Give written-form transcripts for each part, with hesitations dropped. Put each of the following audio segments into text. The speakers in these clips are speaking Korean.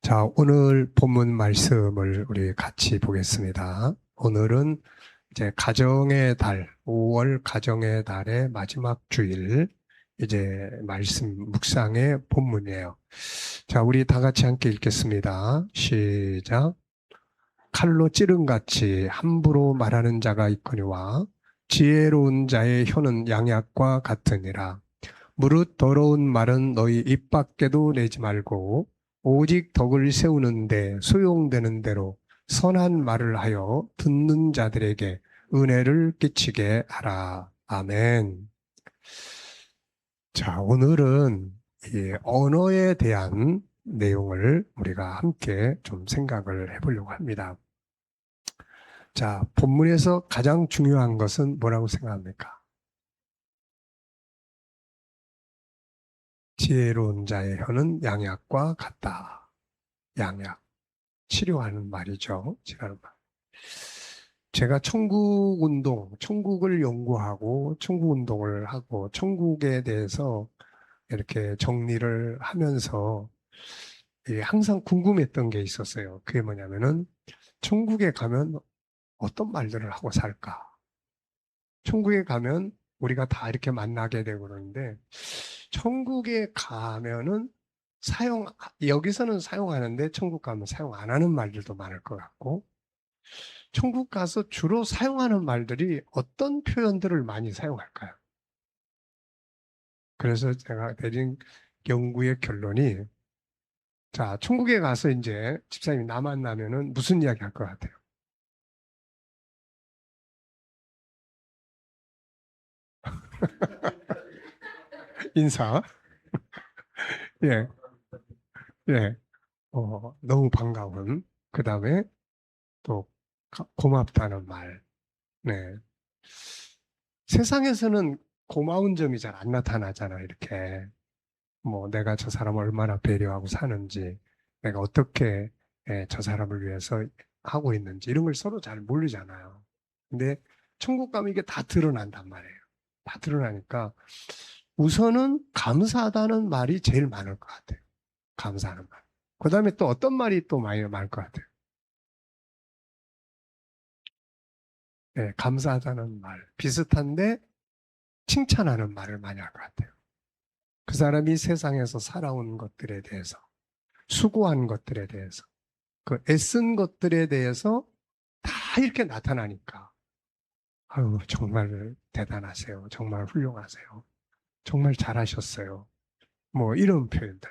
자, 오늘 본문 말씀을 우리 같이 보겠습니다. 오늘은 이제 가정의 달, 5월 가정의 달의 마지막 주일, 이제 말씀 묵상의 본문이에요. 자, 우리 다 같이 함께 읽겠습니다. 시작. 칼로 찌른같이 함부로 말하는 자가 있거니와 지혜로운 자의 혀는 양약과 같으니라. 무릇 더러운 말은 너희 입 밖에도 내지 말고 오직 덕을 세우는데 소용되는 대로 선한 말을 하여 듣는 자들에게 은혜를 끼치게 하라. 아멘. 자, 오늘은 이 언어에 대한 내용을 우리가 함께 좀 생각을 해보려고 합니다. 자, 본문에서 가장 중요한 것은 뭐라고 생각합니까? 지혜로운 자의 혀는 양약과 같다. 양약, 치료하는 말이죠. 치료하는 말. 제가 천국을 연구하고 천국운동을 하고 천국에 대해서 이렇게 정리를 하면서 항상 궁금했던 게 있었어요. 그게 뭐냐면은 천국에 가면 어떤 말들을 하고 살까? 천국에 가면 우리가 다 이렇게 만나게 되고 그러는데 천국에 가면은 여기서는 사용하는데 천국 가면 사용 안 하는 말들도 많을 것 같고 천국 가서 주로 사용하는 말들이 어떤 표현들을 많이 사용할까요? 그래서 제가 내린 연구의 결론이 자, 천국에 가서 이제 집사님이 나 만나면은 무슨 이야기 할 것 같아요? 인사. 예, 예. 너무 반가운. 그 다음에 또 고맙다는 말. 네. 세상에서는 고마운 점이 잘 안 나타나잖아, 이렇게. 뭐, 내가 저 사람을 얼마나 배려하고 사는지, 내가 어떻게 저 사람을 위해서 하고 있는지, 이런 걸 서로 잘 모르잖아요. 근데 천국 가면 이게 다 드러난단 말이에요. 다 드러나니까 우선은 감사하다는 말이 제일 많을 것 같아요. 감사하는 말. 그 다음에 또 어떤 말이 또 많이 많을 것 같아요. 감사하다는 말. 비슷한데 칭찬하는 말을 많이 할 것 같아요. 그 사람이 세상에서 살아온 것들에 대해서, 수고한 것들에 대해서, 그 애쓴 것들에 대해서 다 이렇게 나타나니까, 아유, 정말 대단하세요. 정말 훌륭하세요. 정말 잘하셨어요. 뭐 이런 표현들.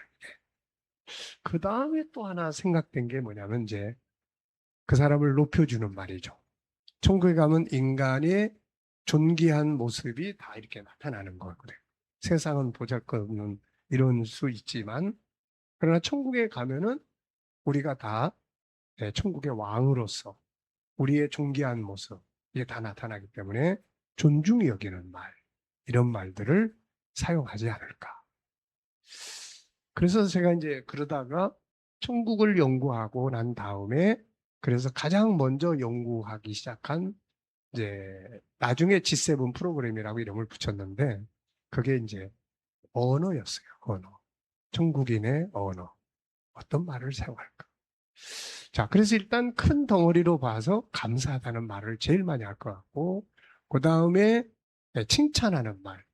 그 다음에 또 하나 생각된 게 뭐냐면 이제 그 사람을 높여주는 말이죠. 천국에 가면 인간의 존귀한 모습이 다 이렇게 나타나는 거거든요. 세상은 보잘것없는 이런 수 있지만 그러나 천국에 가면은 우리가 다 천국의 왕으로서 우리의 존귀한 모습 이게 다 나타나기 때문에 존중이 여기는 말 이런 말들을 사용하지 않을까. 그래서 제가 이제 그러다가 천국을 연구하고 난 다음에 그래서 가장 먼저 연구하기 시작한 이제 나중에 G7 프로그램이라고 이름을 붙였는데 그게 이제 언어였어요. 언어. 천국인의 언어. 어떤 말을 사용할까? 자, 그래서 일단 큰 덩어리로 봐서 감사하다는 말을 제일 많이 할 것 같고, 그 다음에 칭찬하는 말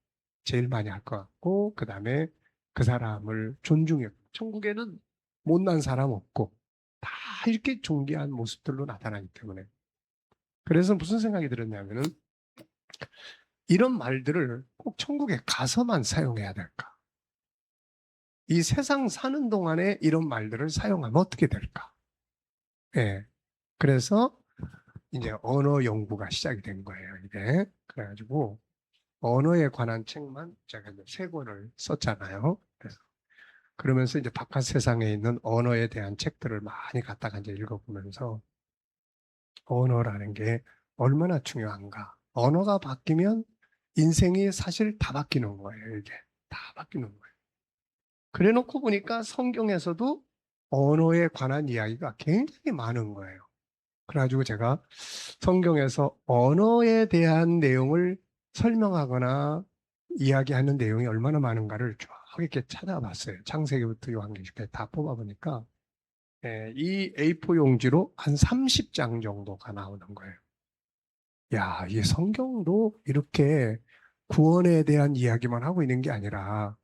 제일 많이 할 것 같고, 그 다음에 그 사람을 존중해. 천국에는 못난 사람 없고, 다 이렇게 존귀한 모습들로 나타나기 때문에. 그래서 무슨 생각이 들었냐면은, 이런 말들을 꼭 천국에 가서만 사용해야 될까? 이 세상 사는 동안에 이런 말들을 사용하면 어떻게 될까? 예. 그래서 이제 언어 연구가 시작이 된 거예요, 이게. 그래가지고 언어에 관한 책만 제가 이제 세 권을 썼잖아요. 그래서 그러면서 이제 바깥 세상에 있는 언어에 대한 책들을 많이 갖다가 이제 읽어보면서 언어라는 게 얼마나 중요한가. 언어가 바뀌면 인생이 사실 다 바뀌는 거예요, 이게. 다 바뀌는 거예요. 그래 놓고 보니까 성경에서도 언어에 관한 이야기가 굉장히 많은 거예요. 그래가지고 제가 성경에서 언어에 대한 내용을 설명하거나 이야기하는 내용이 얼마나 많은가를 쭉 이렇게 찾아봤어요. 창세기부터 요한계시까지 다 뽑아보니까 이 A4 용지로 한 30장 정도가 나오는 거예요. 야, 이 성경도 이렇게 구원에 대한 이야기만 하고 있는 게 아니라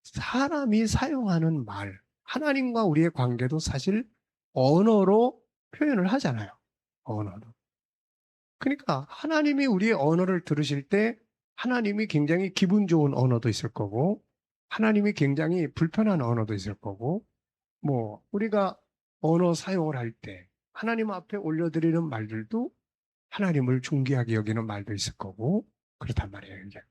사람이 사용하는 말, 하나님과 우리의 관계도 사실 언어로 표현을 하잖아요. 언어로. 그러니까 하나님이 우리의 언어를 들으실 때 하나님이 굉장히 기분 좋은 언어도 있을 거고 하나님이 굉장히 불편한 언어도 있을 거고 뭐 우리가 언어 사용을 할 때 하나님 앞에 올려드리는 말들도 하나님을 존귀하게 여기는 말도 있을 거고 그렇단 말이에요. 이제.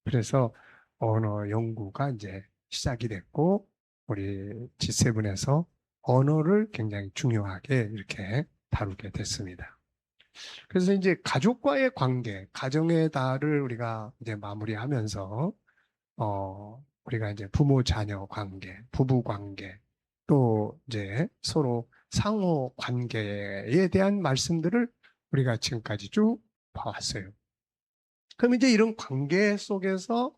그래서 언어 연구가 이제 시작이 됐고 우리 G7에서 언어를 굉장히 중요하게 이렇게 다루게 됐습니다. 그래서 이제 가족과의 관계, 가정의 달을 우리가 이제 마무리하면서 우리가 이제 부모 자녀 관계, 부부 관계, 또 이제 서로 상호 관계에 대한 말씀들을 우리가 지금까지 쭉 봐왔어요. 그럼 이제 이런 관계 속에서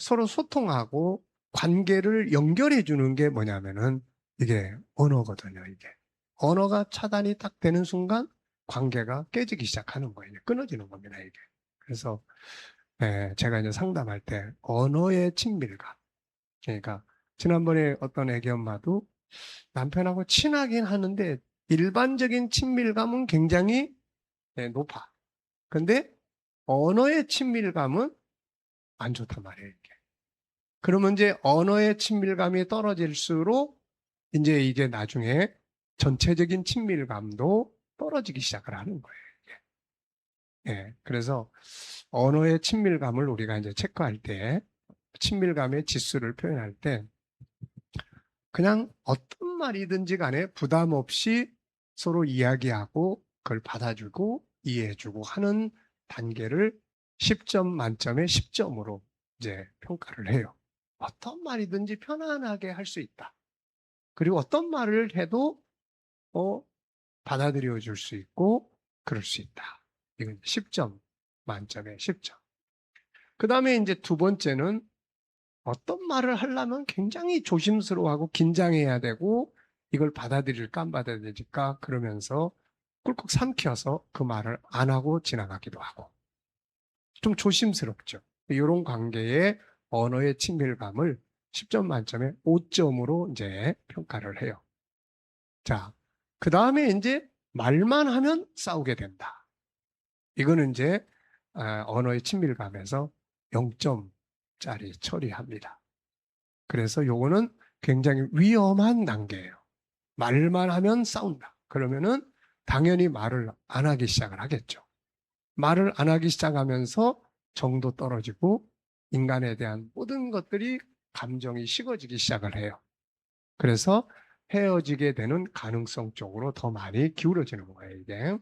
서로 소통하고 관계를 연결해 주는 게 뭐냐면은 이게 언어거든요, 이게. 언어가 차단이 딱 되는 순간 관계가 깨지기 시작하는 거예요. 끊어지는 겁니다, 이게. 그래서 제가 이제 상담할 때 언어의 친밀감. 그러니까 지난번에 어떤 애기 엄마도 남편하고 친하긴 하는데 일반적인 친밀감은 굉장히 높아. 근데 언어의 친밀감은 안 좋단 말이에요, 이게. 그러면 이제 언어의 친밀감이 떨어질수록 이제 나중에 전체적인 친밀감도 떨어지기 시작을 하는 거예요. 그래서 언어의 친밀감을 우리가 이제 체크할 때 친밀감의 지수를 표현할 때 그냥 어떤 말이든지 간에 부담 없이 서로 이야기하고 그걸 받아주고 이해해주고 하는 단계를 10점 만점에 10점으로 이제 평가를 해요. 어떤 말이든지 편안하게 할 수 있다. 그리고 어떤 말을 해도 받아들여 줄 수 있고 그럴 수 있다. 이건 10점 만점에 10점. 그 다음에 이제 두 번째는 어떤 말을 하려면 굉장히 조심스러워하고 긴장해야 되고 이걸 받아들일까 안 받아들일까 그러면서 꿀꺽 삼켜서 그 말을 안 하고 지나가기도 하고 좀 조심스럽죠. 이런 관계의 언어의 친밀감을 10점 만점에 5점으로 이제 평가를 해요. 자, 그 다음에 이제 말만 하면 싸우게 된다. 이거는 이제 언어의 친밀감에서 0점짜리 처리합니다. 그래서 요거는 굉장히 위험한 단계예요. 말만 하면 싸운다. 그러면은 당연히 말을 안 하기 시작을 하겠죠. 말을 안 하기 시작하면서 정도 떨어지고 인간에 대한 모든 것들이 감정이 식어지기 시작을 해요. 그래서 헤어지게 되는 가능성 쪽으로 더 많이 기울어지는 거예요, 이게.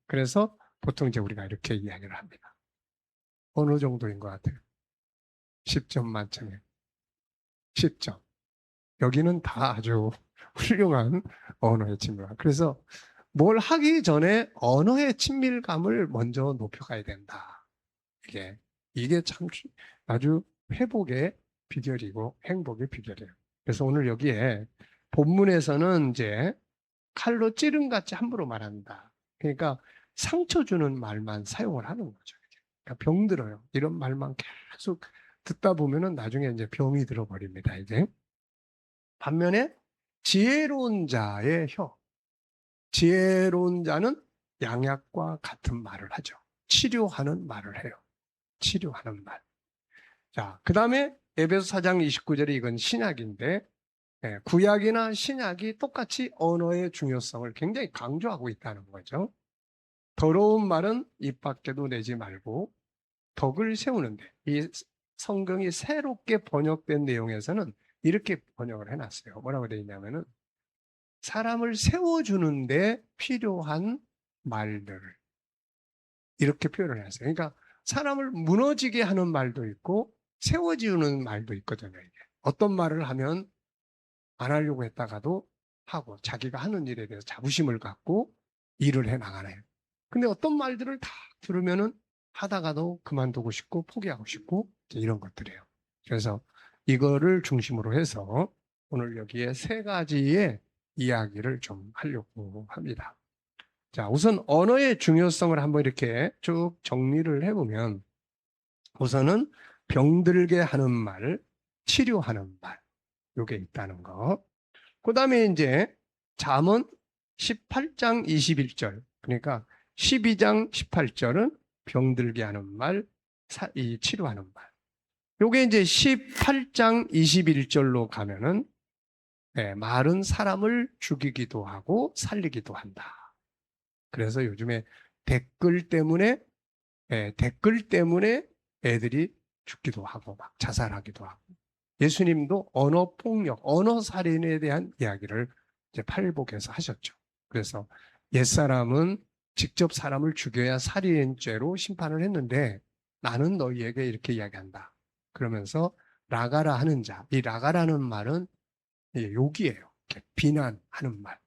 그래서 보통 이제 우리가 이렇게 이야기를 합니다. 어느 정도인 것 같아요? 10점 만점에 10점. 여기는 다 아주 훌륭한 언어의 친밀감. 그래서 뭘 하기 전에 언어의 친밀감을 먼저 높여가야 된다. 이게 참 아주 회복의 비결이고 행복의 비결이에요. 그래서 오늘 여기에 본문에서는 이제 칼로 찌른같이 함부로 말한다. 그러니까 상처 주는 말만 사용을 하는 거죠. 그러니까 병들어요. 이런 말만 계속 듣다 보면은 나중에 이제 병이 들어버립니다. 이제 반면에 지혜로운 자의 혀, 지혜로운 자는 양약과 같은 말을 하죠. 치료하는 말을 해요. 치료하는 말. 자, 그 다음에 에베소 4장 29절에 이건 신약인데 구약이나 신약이 똑같이 언어의 중요성을 굉장히 강조하고 있다는 거죠. 더러운 말은 입 밖에도 내지 말고 덕을 세우는데 이 성경이 새롭게 번역된 내용에서는 이렇게 번역을 해놨어요. 뭐라고 되어 있냐면은 사람을 세워주는데 필요한 말들을 이렇게 표현을 했어요. 그러니까 사람을 무너지게 하는 말도 있고 세워지는 말도 있거든요. 이게. 어떤 말을 하면 안 하려고 했다가도 하고 자기가 하는 일에 대해서 자부심을 갖고 일을 해 나가네요. 근데 어떤 말들을 다 들으면은 하다가도 그만두고 싶고 포기하고 싶고 이런 것들이에요. 그래서 이거를 중심으로 해서 오늘 여기에 세 가지의 이야기를 좀 하려고 합니다. 자, 우선 언어의 중요성을 한번 이렇게 쭉 정리를 해보면 우선은 병들게 하는 말, 치료하는 말, 요게 있다는 거. 그 다음에 이제 잠언 18장 21절, 그러니까 12장 18절은 병들게 하는 말, 이 치료하는 말. 요게 이제 18장 21절로 가면은 말은 사람을 죽이기도 하고 살리기도 한다. 그래서 요즘에 댓글 때문에 댓글 때문에 애들이 죽기도 하고 막 자살하기도 하고, 예수님도 언어 폭력, 언어 살인에 대한 이야기를 이제 팔복에서 하셨죠. 그래서 옛사람은 직접 사람을 죽여야 살인죄로 심판을 했는데 나는 너희에게 이렇게 이야기한다. 그러면서 라가라 하는 자, 이 라가라는 말은 욕이에요. 이렇게 비난하는 말.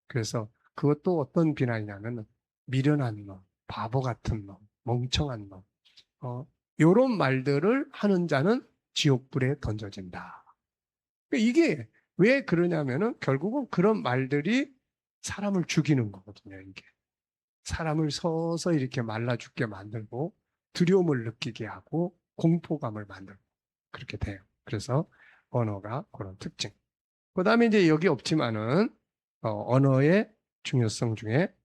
그래서 그것도 어떤 비난이냐면 미련한 놈, 바보 같은 놈, 멍청한 놈, 요런 말들을 하는 자는 지옥불에 던져진다. 이게 왜 그러냐면은 결국은 그런 말들이 사람을 죽이는 거거든요, 이게. 사람을 서서 이렇게 말라 죽게 만들고 두려움을 느끼게 하고 공포감을 만들고 그렇게 돼요. 그래서 언어가 그런 특징. 그 다음에 이제 여기 없지만은 언어의 중요성 중에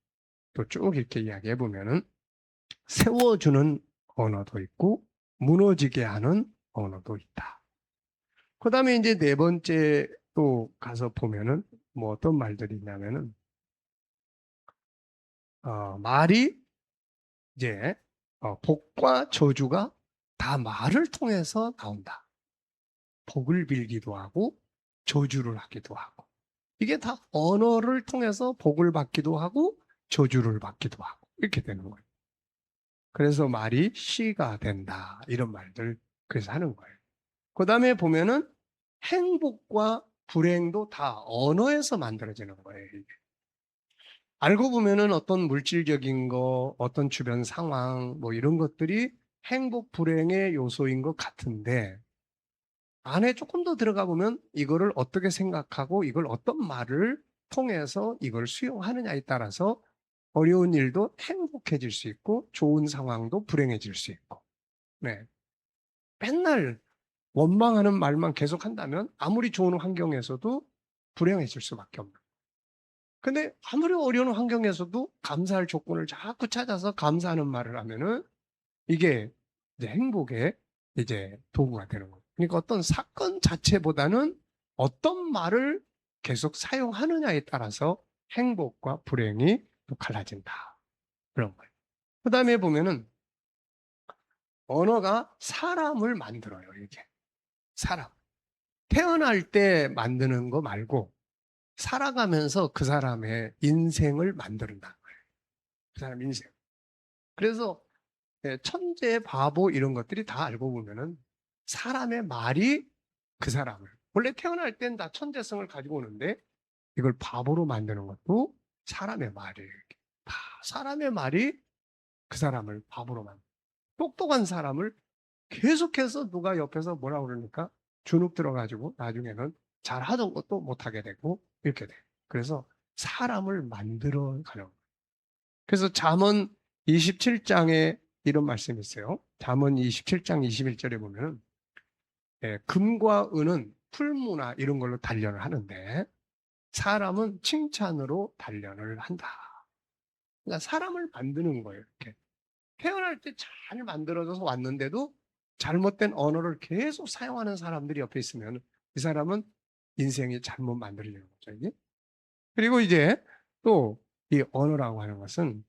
또 쭉 이렇게 이야기해 보면은 세워주는 언어도 있고 무너지게 하는 언어도 있다. 그 다음에 이제 네 번째 또 가서 보면은 뭐 어떤 말들이 있냐면은 말이 이제 복과 저주가 다 말을 통해서 나온다. 복을 빌기도 하고 저주를 하기도 하고, 이게 다 언어를 통해서 복을 받기도 하고 저주를 받기도 하고 이렇게 되는 거예요. 그래서 말이 시가 된다, 이런 말들 그래서 하는 거예요. 그 다음에 보면은 행복과 불행도 다 언어에서 만들어지는 거예요. 이게. 알고 보면은 어떤 물질적인 거, 어떤 주변 상황, 뭐 이런 것들이 행복, 불행의 요소인 것 같은데, 안에 조금 더 들어가 보면 이거를 어떻게 생각하고 이걸 어떤 말을 통해서 이걸 수용하느냐에 따라서 어려운 일도 행복해질 수 있고 좋은 상황도 불행해질 수 있고. 네. 맨날 원망하는 말만 계속 한다면 아무리 좋은 환경에서도 불행해질 수밖에 없는. 근데 아무리 어려운 환경에서도 감사할 조건을 자꾸 찾아서 감사하는 말을 하면은 이게 이제 행복의 이제 도구가 되는 거예요. 그러니까 어떤 사건 자체보다는 어떤 말을 계속 사용하느냐에 따라서 행복과 불행이 또 갈라진다. 그런 거예요. 그 다음에 보면은 언어가 사람을 만들어요, 이게. 사람. 태어날 때 만드는 거 말고 살아가면서 그 사람의 인생을 만든다는 거예요. 그 사람 인생. 그래서 천재, 바보 이런 것들이 다 알고 보면은 사람의 말이 그 사람을, 원래 태어날 땐 다 천재성을 가지고 오는데 이걸 바보로 만드는 것도 사람의 말이에요. 다 사람의 말이 그 사람을 바보로 만들어. 똑똑한 사람을 계속해서 누가 옆에서 뭐라 그러니까 주눅 들어가지고 나중에는 잘 하던 것도 못하게 되고 이렇게 돼요. 그래서 사람을 만들어 가는 거예요. 그래서 잠언 27장에 이런 말씀이 있어요. 잠언 27장 21절에 보면 금과 은은 풀무나 이런 걸로 단련을 하는데 사람은 칭찬으로 단련을 한다. 그러니까 사람을 만드는 거예요. 이렇게. 태어날 때 잘 만들어져서 왔는데도 잘못된 언어를 계속 사용하는 사람들이 옆에 있으면 이 사람은 인생이 잘못 만들어지는 거죠. 이게. 그리고 이제 또 이 언어라고 하는 것은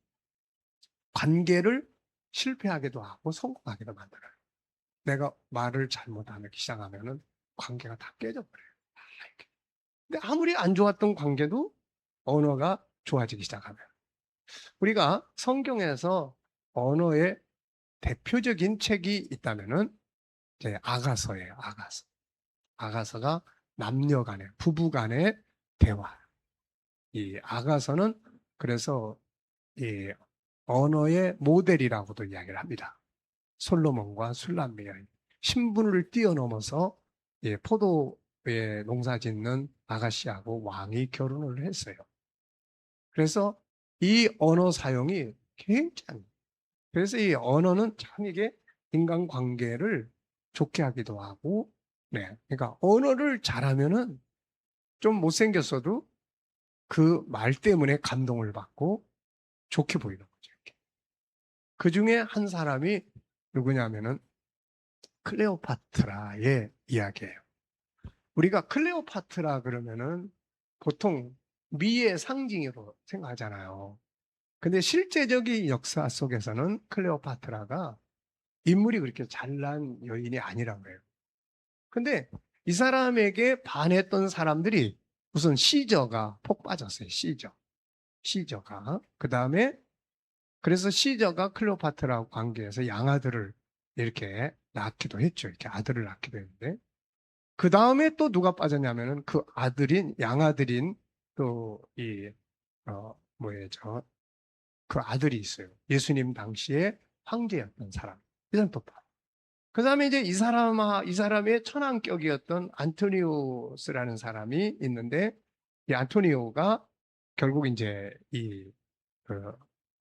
관계를 실패하게도 하고 성공하게도 만들어요. 내가 말을 잘못하기 시작하면은 관계가 다 깨져버려요. 이렇게. 근데 아무리 안 좋았던 관계도 언어가 좋아지기 시작하면. 우리가 성경에서 언어의 대표적인 책이 있다면은 이제 아가서예요. 아가서. 아가서가 남녀 간의, 부부 간의 대화. 이 아가서는 그래서 이 언어의 모델이라고도 이야기를 합니다. 솔로몬과 술람미의 신분을 뛰어넘어서 포도 농사 짓는 아가씨하고 왕이 결혼을 했어요. 그래서 이 언어 사용이 굉장히, 그래서 이 언어는 참 이게 인간관계를 좋게 하기도 하고, 네. 그러니까 언어를 잘하면은 좀 못생겼어도 그 말 때문에 감동을 받고 좋게 보이는 거죠. 이렇게. 그 중에 한 사람이 누구냐면은 클레오파트라의 이야기예요. 우리가 클레오파트라 그러면은 보통 미의 상징으로 생각하잖아요. 근데 실제적인 역사 속에서는 클레오파트라가 인물이 그렇게 잘난 여인이 아니란 거예요. 근데 이 사람에게 반했던 사람들이 우선 시저가 폭 빠졌어요. 시저가. 그 다음에 그래서 시저가 클레오파트라하고 관계해서 양아들을 이렇게 낳기도 했죠. 이렇게 아들을 낳기도 했는데 그 다음에 또 누가 빠졌냐면은 그 양아들인 또 뭐예요, 그 아들이 있어요. 예수님 당시에 황제였던 사람. 이 사람 또 빠져. 그 다음에 이제 이 사람의 천왕격이었던 안토니우스라는 사람이 있는데 이 안토니오가 결국 이제 그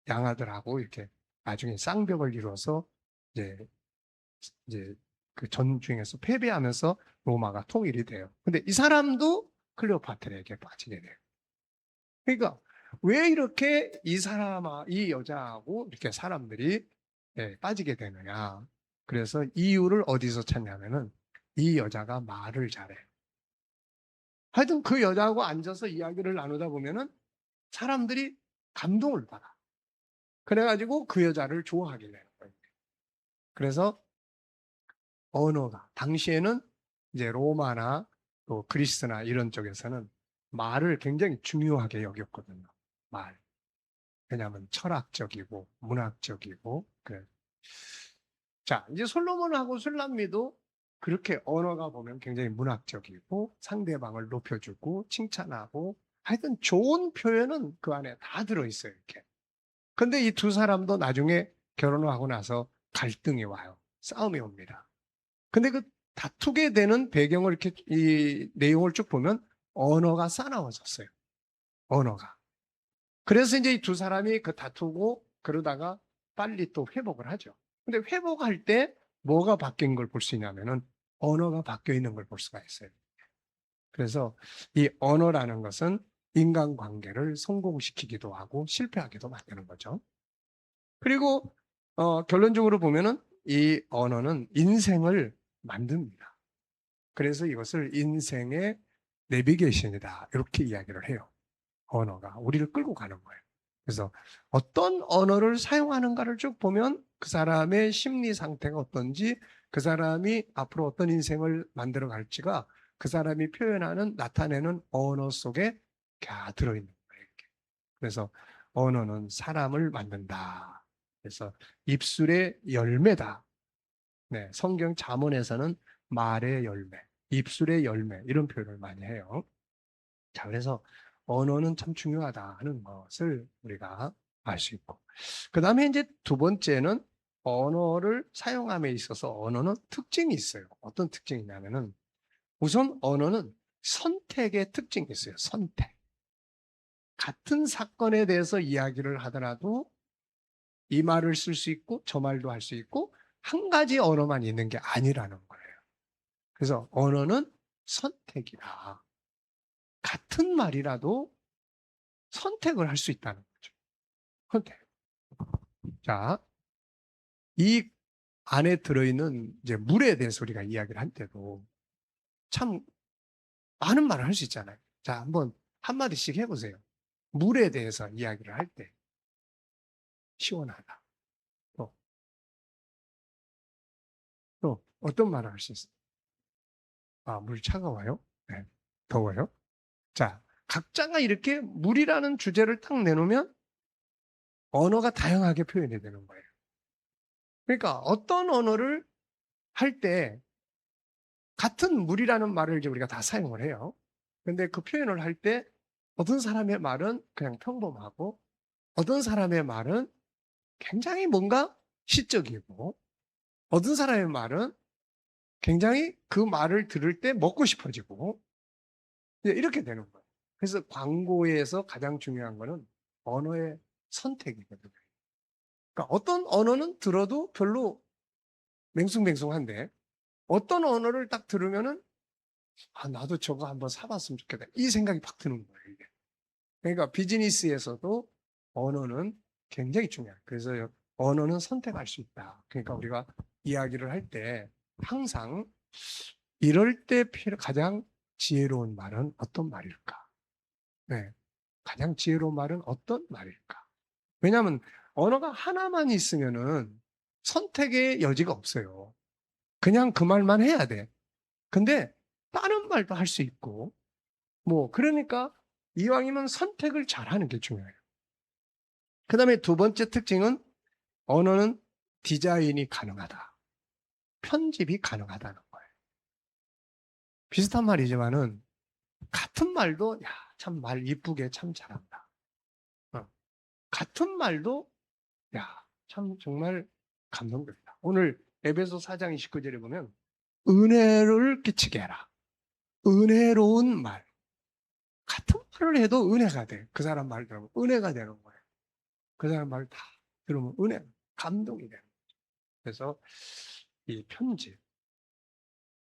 양아들하고 이렇게 나중에 쌍벽을 이루어서 이제, 이제 그 전쟁에서 패배하면서 로마가 통일이 돼요. 근데 이 사람도 클레오파트라에게 빠지게 돼요. 그러니까 왜 이렇게 이 여자하고 이렇게 사람들이 빠지게 되느냐. 그래서 이유를 어디서 찾냐면은 이 여자가 말을 잘해. 하여튼 그 여자하고 앉아서 이야기를 나누다 보면은 사람들이 감동을 받아. 그래가지고 그 여자를 좋아하게 되는 거예요. 그래서 언어가 당시에는 이제 로마나 또 그리스나 이런 쪽에서는 말을 굉장히 중요하게 여겼거든요. 말. 왜냐하면 철학적이고 문학적이고 그래. 자, 이제 솔로몬하고 술람미도 그렇게 언어가 보면 굉장히 문학적이고 상대방을 높여주고 칭찬하고 하여튼 좋은 표현은 그 안에 다 들어있어요. 이렇게. 근데 이 두 사람도 나중에 결혼을 하고 나서 갈등이 와요. 싸움이 옵니다. 근데 그 다투게 되는 배경을 이렇게 이 내용을 쭉 보면 언어가 싸나워졌어요. 언어가. 그래서 이제 이 두 사람이 그 다투고 그러다가 빨리 또 회복을 하죠. 근데 회복할 때 뭐가 바뀐 걸 볼 수 있냐면은 언어가 바뀌어 있는 걸 볼 수가 있어요. 그래서 이 언어라는 것은 인간관계를 성공시키기도 하고 실패하기도 만드는 거죠. 그리고 결론적으로 보면은 이 언어는 인생을 만듭니다. 그래서 이것을 인생의 내비게이션이다. 이렇게 이야기를 해요. 언어가 우리를 끌고 가는 거예요. 그래서 어떤 언어를 사용하는가를 쭉 보면 그 사람의 심리 상태가 어떤지, 그 사람이 앞으로 어떤 인생을 만들어 갈지가 그 사람이 나타내는 언어 속에 다 들어있는 거예요. 이렇게. 그래서 언어는 사람을 만든다. 그래서 입술의 열매다. 네, 성경 잠언에서는 말의 열매, 입술의 열매 이런 표현을 많이 해요. 자, 그래서 언어는 참 중요하다 하는 것을 우리가 알 수 있고. 그 다음에 이제 두 번째는 언어를 사용함에 있어서 언어는 특징이 있어요. 어떤 특징이냐면은 우선 언어는 선택의 특징이 있어요. 선택. 같은 사건에 대해서 이야기를 하더라도 이 말을 쓸 수 있고 저 말도 할 수 있고 한 가지 언어만 있는 게 아니라는 거예요. 그래서 언어는 선택이다. 같은 말이라도 선택을 할 수 있다는 거죠. 선택. 자, 이 안에 들어있는 이제 물에 대해서 우리가 이야기를 할 때도 참 많은 말을 할 수 있잖아요. 자, 한번 한마디씩 해보세요. 물에 대해서 이야기를 할 때. 시원하다. 또, 또 어떤 말을 할 수 있어요? 아, 물 차가워요? 네. 더워요? 자, 각자가 이렇게 물이라는 주제를 딱 내놓으면 언어가 다양하게 표현이 되는 거예요. 그러니까 어떤 언어를 할 때 같은 물이라는 말을 이제 우리가 다 사용을 해요. 근데 그 표현을 할 때 어떤 사람의 말은 그냥 평범하고 어떤 사람의 말은 굉장히 뭔가 시적이고 어떤 사람의 말은 굉장히 그 말을 들을 때 먹고 싶어지고 이렇게 되는 거예요. 그래서 광고에서 가장 중요한 거는 언어의 선택이거든요. 그러니까 어떤 언어는 들어도 별로 맹숭맹숭한데 어떤 언어를 딱 들으면은 나도 저거 한번 사봤으면 좋겠다. 이 생각이 팍 드는 거예요, 이게. 그러니까 비즈니스에서도 언어는 굉장히 중요해요. 그래서 언어는 선택할 수 있다. 그러니까 우리가 이야기를 할 때 항상 이럴 때 가장 지혜로운 말은 어떤 말일까? 네. 가장 지혜로운 말은 어떤 말일까? 왜냐하면 언어가 하나만 있으면은 선택의 여지가 없어요. 그냥 그 말만 해야 돼. 근데 다른 말도 할 수 있고, 그러니까 이왕이면 선택을 잘하는 게 중요해요. 그 다음에 두 번째 특징은 언어는 디자인이 가능하다. 편집이 가능하다는 거예요. 비슷한 말이지만은 같은 말도 참 말 이쁘게 참 잘한다. 같은 말도 참 정말 감동적이다. 오늘 에베소 4장 29절에 보면 은혜를 끼치게 해라. 은혜로운 말. 같은 말을 해도 은혜가 돼. 그 사람 말 들으면 은혜가 되는 거예요. 그 사람 말 다 들으면 감동이 되는 거예요. 그래서 이 편집,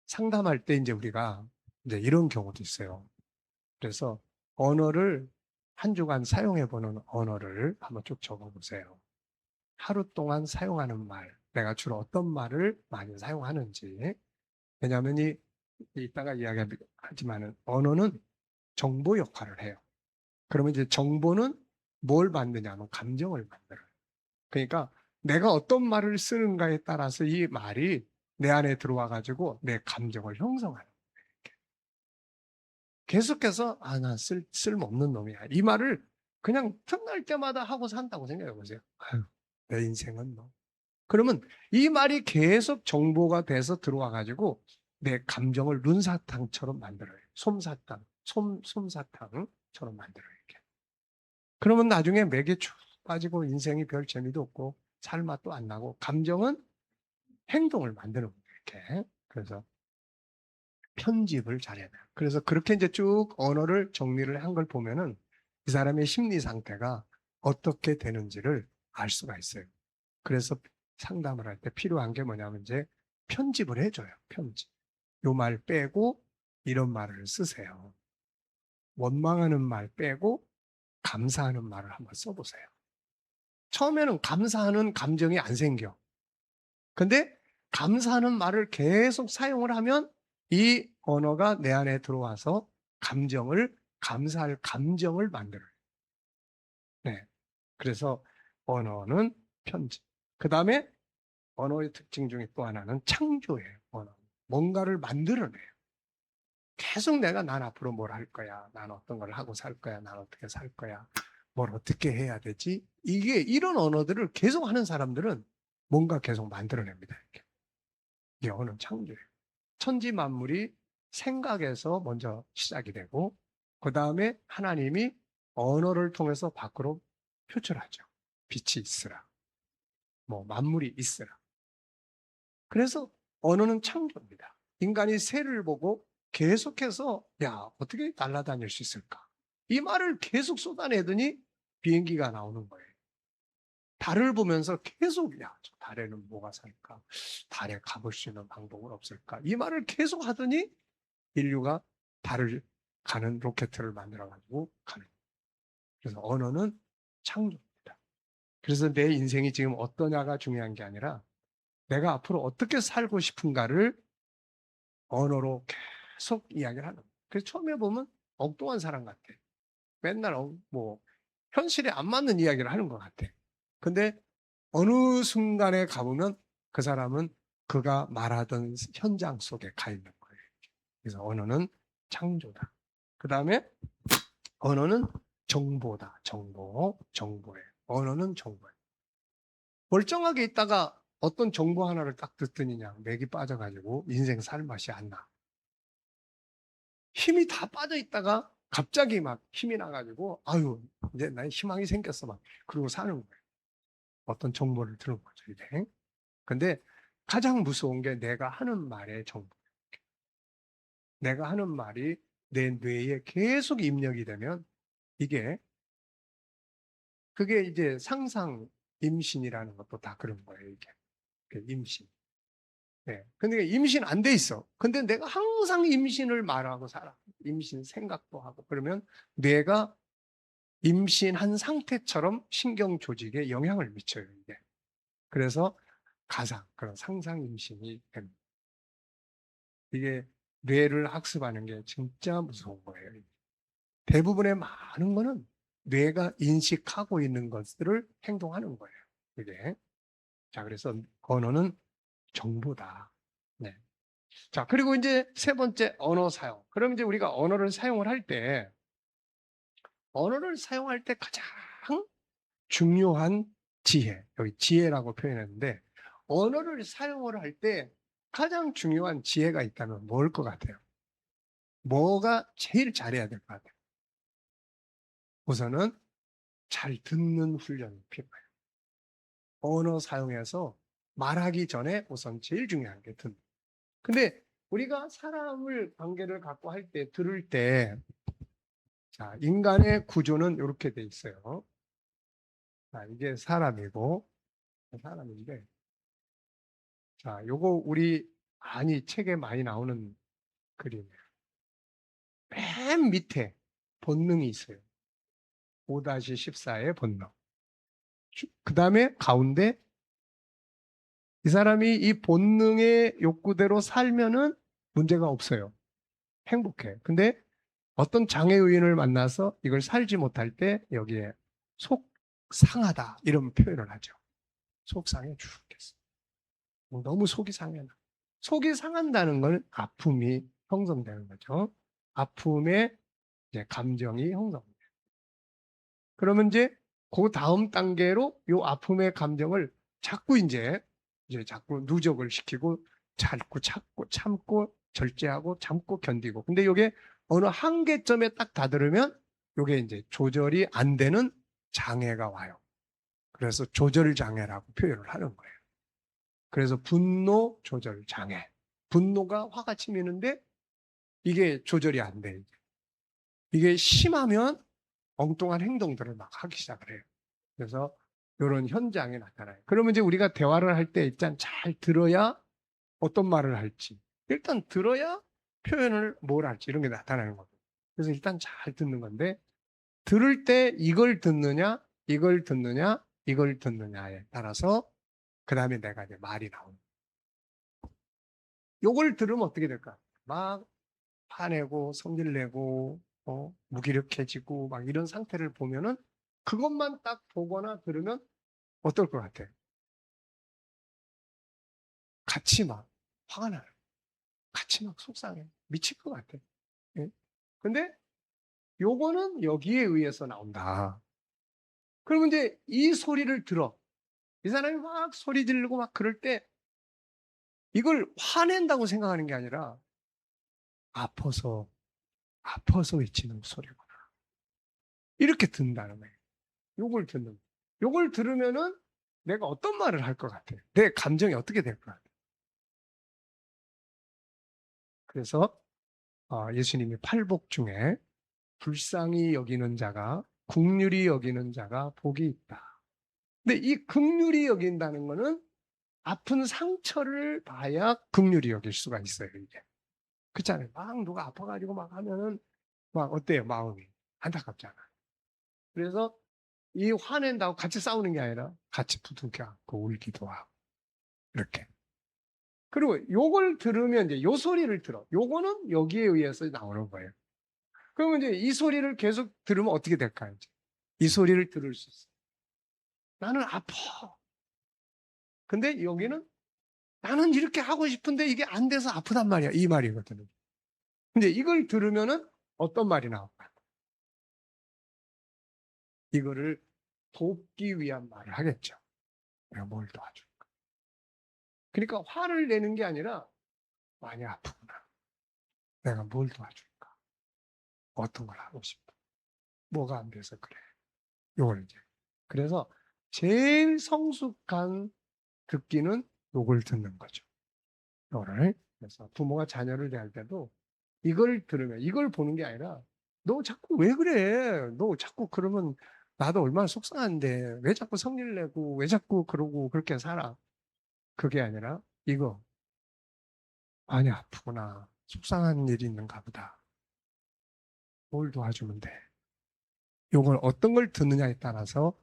상담할 때 이제 우리가 이제 이런 경우도 있어요. 그래서 언어를 한 주간 사용해보는 언어를 한번 쭉 적어보세요. 하루 동안 사용하는 말, 내가 주로 어떤 말을 많이 사용하는지. 왜냐하면 이따가 이야기하지만은 언어는 정보 역할을 해요. 그러면 이제 정보는 뭘 만드냐면 감정을 만들어요. 그러니까 내가 어떤 말을 쓰는가에 따라서 이 말이 내 안에 들어와 가지고 내 감정을 형성하는 거예요. 계속해서 난 쓸모없는 놈이야. 이 말을 그냥 틈날 때마다 하고 산다고 생각해 보세요. 아유, 내 인생은 그러면 이 말이 계속 정보가 돼서 들어와 가지고 내 감정을 눈사탕처럼 만들어요. 솜사탕처럼 만들어요. 이렇게. 그러면 나중에 맥에 쭉 빠지고 인생이 별 재미도 없고 살 맛도 안 나고 감정은 행동을 만드는 거예요. 이렇게. 그래서 편집을 잘해야 돼요. 그래서 그렇게 이제 쭉 언어를 정리를 한 걸 보면은 이 사람의 심리 상태가 어떻게 되는지를 알 수가 있어요. 그래서 상담을 할 때 필요한 게 뭐냐면 이제 편집을 해줘요. 편집. 요 말 빼고 이런 말을 쓰세요. 원망하는 말 빼고 감사하는 말을 한번 써보세요. 처음에는 감사하는 감정이 안 생겨. 근데 감사하는 말을 계속 사용을 하면 이 언어가 내 안에 들어와서 감사할 감정을 만들어요. 네. 그래서 언어는 편집. 그 다음에 언어의 특징 중에 또 하나는 창조예요. 언어. 뭔가를 만들어내요. 계속 난 앞으로 뭘 할 거야. 난 어떤 걸 하고 살 거야. 난 어떻게 살 거야. 뭘 어떻게 해야 되지? 이런 언어들을 계속 하는 사람들은 뭔가 계속 만들어냅니다. 이게 언어 창조예요. 천지 만물이 생각에서 먼저 시작이 되고 그 다음에 하나님이 언어를 통해서 밖으로 표출하죠. 빛이 있으라. 만물이 있으라. 그래서 언어는 창조입니다. 인간이 새를 보고 계속해서 어떻게 날아다닐 수 있을까? 이 말을 계속 쏟아내더니 비행기가 나오는 거예요. 달을 보면서 계속 저 달에는 뭐가 살까? 달에 가볼 수 있는 방법은 없을까? 이 말을 계속 하더니 인류가 달을 가는 로켓을 만들어 가지고 가는 거예요. 그래서 언어는 창조입니다. 그래서 내 인생이 지금 어떠냐가 중요한 게 아니라 내가 앞으로 어떻게 살고 싶은가를 언어로 계속 이야기를 하는 거예요. 그래서 처음에 보면 엉뚱한 사람 같아. 맨날 현실에 안 맞는 이야기를 하는 것 같아. 근데 어느 순간에 가보면 그 사람은 그가 말하던 현장 속에 가 있는 거예요. 그래서 언어는 창조다. 그 다음에 언어는 정보다. 정보예요. 언어는 정보예요. 멀쩡하게 있다가 어떤 정보 하나를 딱 듣더니 그냥 맥이 빠져가지고 인생 살 맛이 안 나. 힘이 다 빠져 있다가 갑자기 막 힘이 나가지고 아유 이제 나 희망이 생겼어 막 그러고 사는 거예요. 어떤 정보를 들은 거죠 이제. 근데 가장 무서운 게 내가 하는 말의 정보. 내가 하는 말이 내 뇌에 계속 입력이 되면 이게 그게 이제 상상 임신이라는 것도 다 그런 거예요, 이게. 그 임신. 네. 근데 임신 안 돼 있어. 근데 내가 항상 임신을 말하고 살아. 임신 생각도 하고. 그러면 뇌가 임신한 상태처럼 신경 조직에 영향을 미쳐요, 이게. 그래서 가상, 그런 상상 임신이 됩니다. 이게 뇌를 학습하는 게 진짜 무서운 거예요. 대부분의 많은 거는 뇌가 인식하고 있는 것들을 행동하는 거예요. 이게. 자, 그래서 언어는 정보다. 네. 자, 그리고 이제 세 번째 언어 사용. 그럼 이제 우리가 언어를 사용할 때 가장 중요한 지혜, 여기 지혜라고 표현했는데, 언어를 사용을 할 때 가장 중요한 지혜가 있다면 뭘 것 같아요? 뭐가 제일 잘해야 될 것 같아요? 우선은 잘 듣는 훈련이 필요해요. 언어 사용해서 말하기 전에 우선 제일 중요한 게 듣는. 근데 우리가 사람을 관계를 갖고 할 때, 들을 때, 자, 인간의 구조는 이렇게 돼 있어요. 자, 이게 사람이고, 사람인데, 자, 요거 우리 많이 책에 많이 나오는 그림이에요. 맨 밑에 본능이 있어요. 5-14의 본능. 그 다음에 가운데 이 사람이 이 본능의 욕구대로 살면은 문제가 없어요. 행복해. 근데 어떤 장애 요인을 만나서 이걸 살지 못할 때 여기에 속 상하다 이런 표현을 하죠. 속 상해 죽겠어. 너무 속이 상해. 속이 상한다는 건 아픔이 형성되는 거죠. 아픔의 이제 감정이 형성돼요. 그러면 이제 그 다음 단계로 이 아픔의 감정을 이제 자꾸 누적을 시키고 참고 절제하고 참고 견디고. 근데 이게 어느 한계점에 딱 다다르면 이게 이제 조절이 안 되는 장애가 와요. 그래서 조절 장애라고 표현을 하는 거예요. 그래서 분노 조절 장애. 분노가 화가 치미는데 이게 조절이 안 돼. 이게 심하면 엉뚱한 행동들을 막 하기 시작을 해요. 그래서 이런 현장에 나타나요. 그러면 이제 우리가 대화를 할 때 일단 잘 들어야 어떤 말을 할지, 일단 들어야 표현을 뭘 할지 이런 게 나타나는 거죠. 그래서 일단 잘 듣는 건데, 들을 때 이걸 듣느냐에 따라서 그 다음에 내가 이제 말이 나오는. 요걸 들으면 어떻게 될까? 막 화내고 성질내고 무기력해지고 막 이런 상태를 보면은 그것만 딱 보거나 들으면 어떨 것 같아? 같이 막 화가 나요. 같이 막 속상해. 미칠 것 같아. 예? 근데 요거는 여기에 의해서 나온다. 그러면 이제 이 소리를 들어. 이 사람이 막 소리 지르고 막 그럴 때 이걸 화낸다고 생각하는 게 아니라 아파서, 아파서 외치는 소리구나. 이렇게 듣는다는 거예요. 요걸 듣는 거예요. 요걸 들으면은 내가 어떤 말을 할 것 같아? 내 감정이 어떻게 될 것 같아? 그래서 예수님이 팔복 중에 불쌍히 여기는 자가 긍휼히 여기는 자가 복이 있다. 근데 이 긍휼히 여긴다는 거는 아픈 상처를 봐야 긍휼히 여길 수가 있어요, 이게. 그렇잖아요. 막 누가 아파가지고 막 하면은 막 어때요, 마음이? 안타깝잖아. 그래서 이 화낸다고 같이 싸우는 게 아니라 같이 부둥켜 안고 울기도 하고, 이렇게. 그리고 요걸 들으면 이제 요 소리를 들어. 요거는 여기에 의해서 나오는 거예요. 그러면 이제 이 소리를 계속 들으면 어떻게 될까요? 이제? 이 소리를 들을 수 있어. 나는 아파. 근데 여기는 나는 이렇게 하고 싶은데 이게 안 돼서 아프단 말이야. 이 말이거든요. 근데 이걸 들으면은 어떤 말이 나올까? 이거를 돕기 위한 말을 하겠죠. 내가 뭘 도와줄까? 그러니까 화를 내는 게 아니라 많이 아프구나. 내가 뭘 도와줄까? 어떤 걸 하고 싶어? 뭐가 안 돼서 그래? 요걸 이제. 그래서 제일 성숙한 듣기는 욕을 듣는 거죠. 이거를. 그래서 부모가 자녀를 대할 때도 이걸 들으면, 이걸 보는 게 아니라 너 자꾸 왜 그래? 너 자꾸 그러면 나도 얼마나 속상한데 왜 자꾸 성질 내고 왜 자꾸 그러고 그렇게 살아? 그게 아니라 이거 많이 아프구나. 속상한 일이 있는가 보다. 뭘 도와주면 돼? 이걸 어떤 걸 듣느냐에 따라서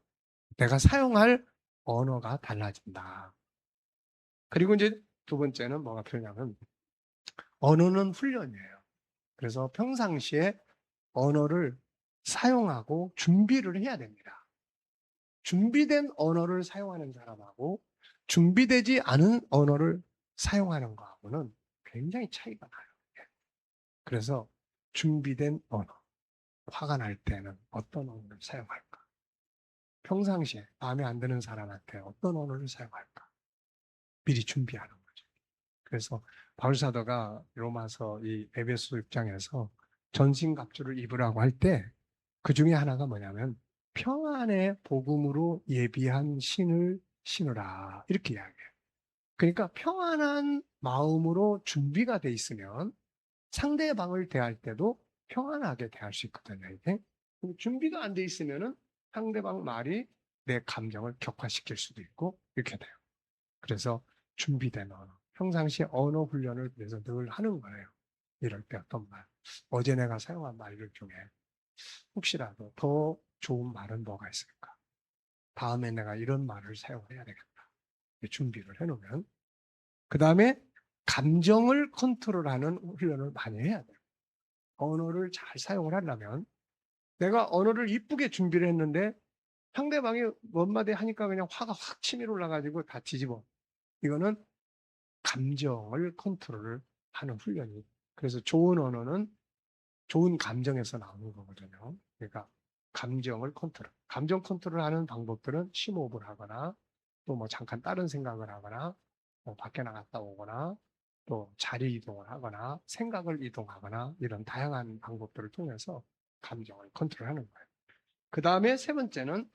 내가 사용할 언어가 달라진다. 그리고 이제 두 번째는 뭐가 필요냐면 언어는 훈련이에요. 그래서 평상시에 언어를 사용하고 준비를 해야 됩니다. 준비된 언어를 사용하는 사람하고 준비되지 않은 언어를 사용하는 거하고는 굉장히 차이가 나요. 그래서 준비된 언어, 화가 날 때는 어떤 언어를 사용할까? 평상시에 마음에 안 드는 사람한테 어떤 언어를 사용할까? 미리 준비하는 거죠. 그래서 바울사도가 로마서 이 에베소 6장에서 전신갑주를 입으라고 할 때 그 중에 하나가 뭐냐면 평안의 복음으로 예비한 신을 신으라 이렇게 이야기해요. 그러니까 평안한 마음으로 준비가 돼 있으면 상대방을 대할 때도 평안하게 대할 수 있거든요. 이게 준비가 안 돼 있으면은 상대방 말이 내 감정을 격화시킬 수도 있고 이렇게 돼요. 그래서 준비된 언어, 평상시 언어 훈련을 그래서 늘 하는 거예요. 이럴 때 어떤 말, 어제 내가 사용한 말들 중에 혹시라도 더 좋은 말은 뭐가 있을까? 다음에 내가 이런 말을 사용해야 되겠다. 준비를 해놓으면 그 다음에 감정을 컨트롤하는 훈련을 많이 해야 돼요. 언어를 잘 사용을 하려면 내가 언어를 이쁘게 준비를 했는데 상대방이 뭔 마디 하니까 그냥 화가 확 치밀어 올라가지고 다 뒤집어. 이거는 감정을 컨트롤을 하는 훈련이. 그래서 좋은 언어는 좋은 감정에서 나오는 거거든요. 그러니까 감정을 컨트롤. 감정 컨트롤하는 방법들은 심호흡을 하거나 또 뭐 잠깐 다른 생각을 하거나 뭐 밖에 나갔다 오거나 또 자리 이동을 하거나 생각을 이동하거나 이런 다양한 방법들을 통해서 감정을 컨트롤하는 거예요. 그 다음에 세 번째는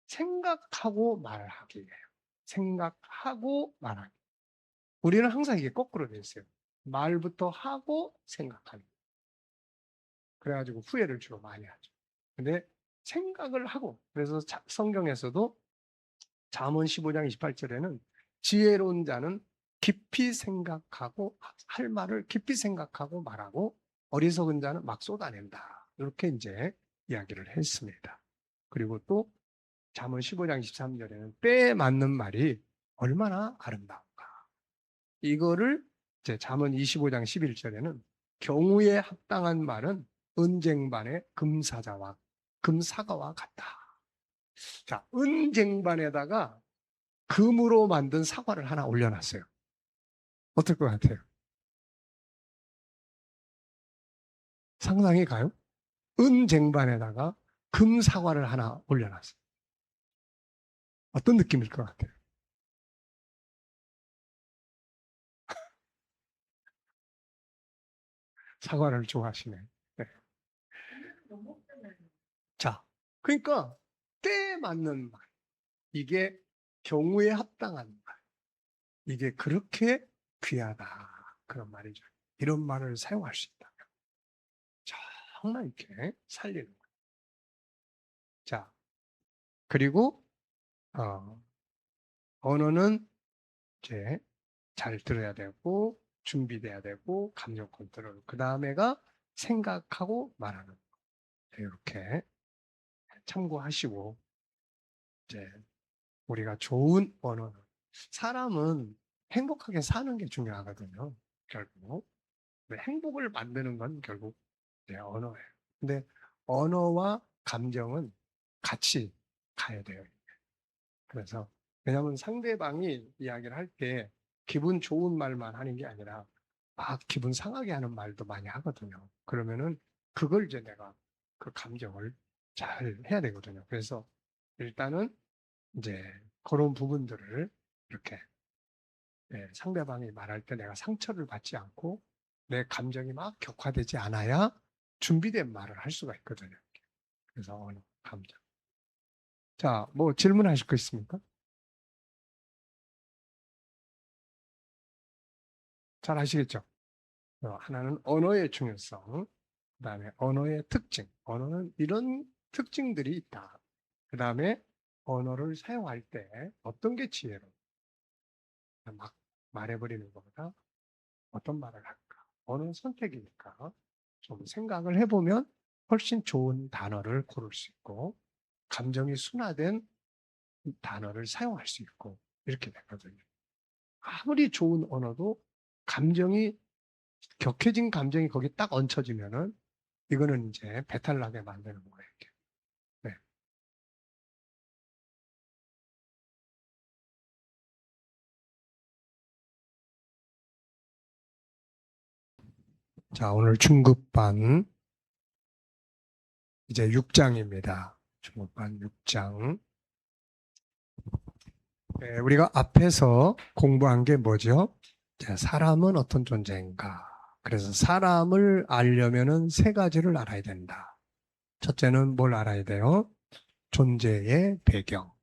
생각하고 말하기예요. 생각하고 말하기. 우리는 항상 이게 거꾸로 돼 있어요. 말부터 하고 생각하는. 그래가지고 후회를 주로 많이 하죠. 근데 생각을 하고, 그래서 성경에서도 잠언 15장 28절에는 지혜로운 자는 깊이 생각하고 할 말을 깊이 생각하고 말하고 어리석은 자는 막 쏟아낸다. 이렇게 이제 이야기를 했습니다. 그리고 또 잠언 15장 23절에는 때에 맞는 말이 얼마나 아름다운가. 이거를 이제 잠언 25장 11절에는 경우에 합당한 말은 은쟁반의 금사과와 같다. 자, 은쟁반에다가 금으로 만든 사과를 하나 올려놨어요. 어떨 것 같아요? 상상이 가요? 은쟁반에다가 금사과를 하나 올려놨어요. 어떤 느낌일 것 같아요? 사과를 좋아하시네. 네. 자, 그러니까 때에 맞는 말. 이게 경우에 합당한 말. 이게 그렇게 귀하다. 그런 말이죠. 이런 말을 사용할 수 있다면. 정말 이렇게 살리는 거예요. 자, 그리고, 언어는 이제 잘 들어야 되고, 준비돼야 되고, 감정 컨트롤. 그 다음에가 생각하고 말하는 거. 이렇게 참고하시고, 이제 우리가 좋은 언어는, 사람은 행복하게 사는 게 중요하거든요. 결국. 행복을 만드는 건 결국 언어예요. 근데 언어와 감정은 같이 가야 돼요. 그래서 왜냐하면 상대방이 이야기를 할 때 기분 좋은 말만 하는 게 아니라 막 기분 상하게 하는 말도 많이 하거든요. 그러면은 그걸 이제 내가 그 감정을 잘 해야 되거든요. 그래서 일단은 이제 그런 부분들을 이렇게 상대방이 말할 때 내가 상처를 받지 않고 내 감정이 막 격화되지 않아야 준비된 말을 할 수가 있거든요. 그래서 언어, 감정. 자, 뭐 질문하실 거 있습니까? 잘 아시겠죠? 하나는 언어의 중요성, 그 다음에 언어의 특징. 언어는 이런 특징들이 있다. 그 다음에 언어를 사용할 때 어떤 게 지혜로 막 말해버리는 것보다 어떤 말을 할까? 언어는 선택이니까 좀 생각을 해보면 훨씬 좋은 단어를 고를 수 있고 감정이 순화된 단어를 사용할 수 있고 이렇게 되거든요. 아무리 좋은 언어도 감정이 격해진 감정이 거기 딱 얹혀지면은 이거는 이제 배탈나게 만드는 거예요. 이게. 네. 자, 오늘 중급반 이제 6장입니다. 중급반 6장. 네, 우리가 앞에서 공부한 게 뭐죠? 자, 사람은 어떤 존재인가? 그래서 사람을 알려면은 세 가지를 알아야 된다. 첫째는 뭘 알아야 돼요? 존재의 배경.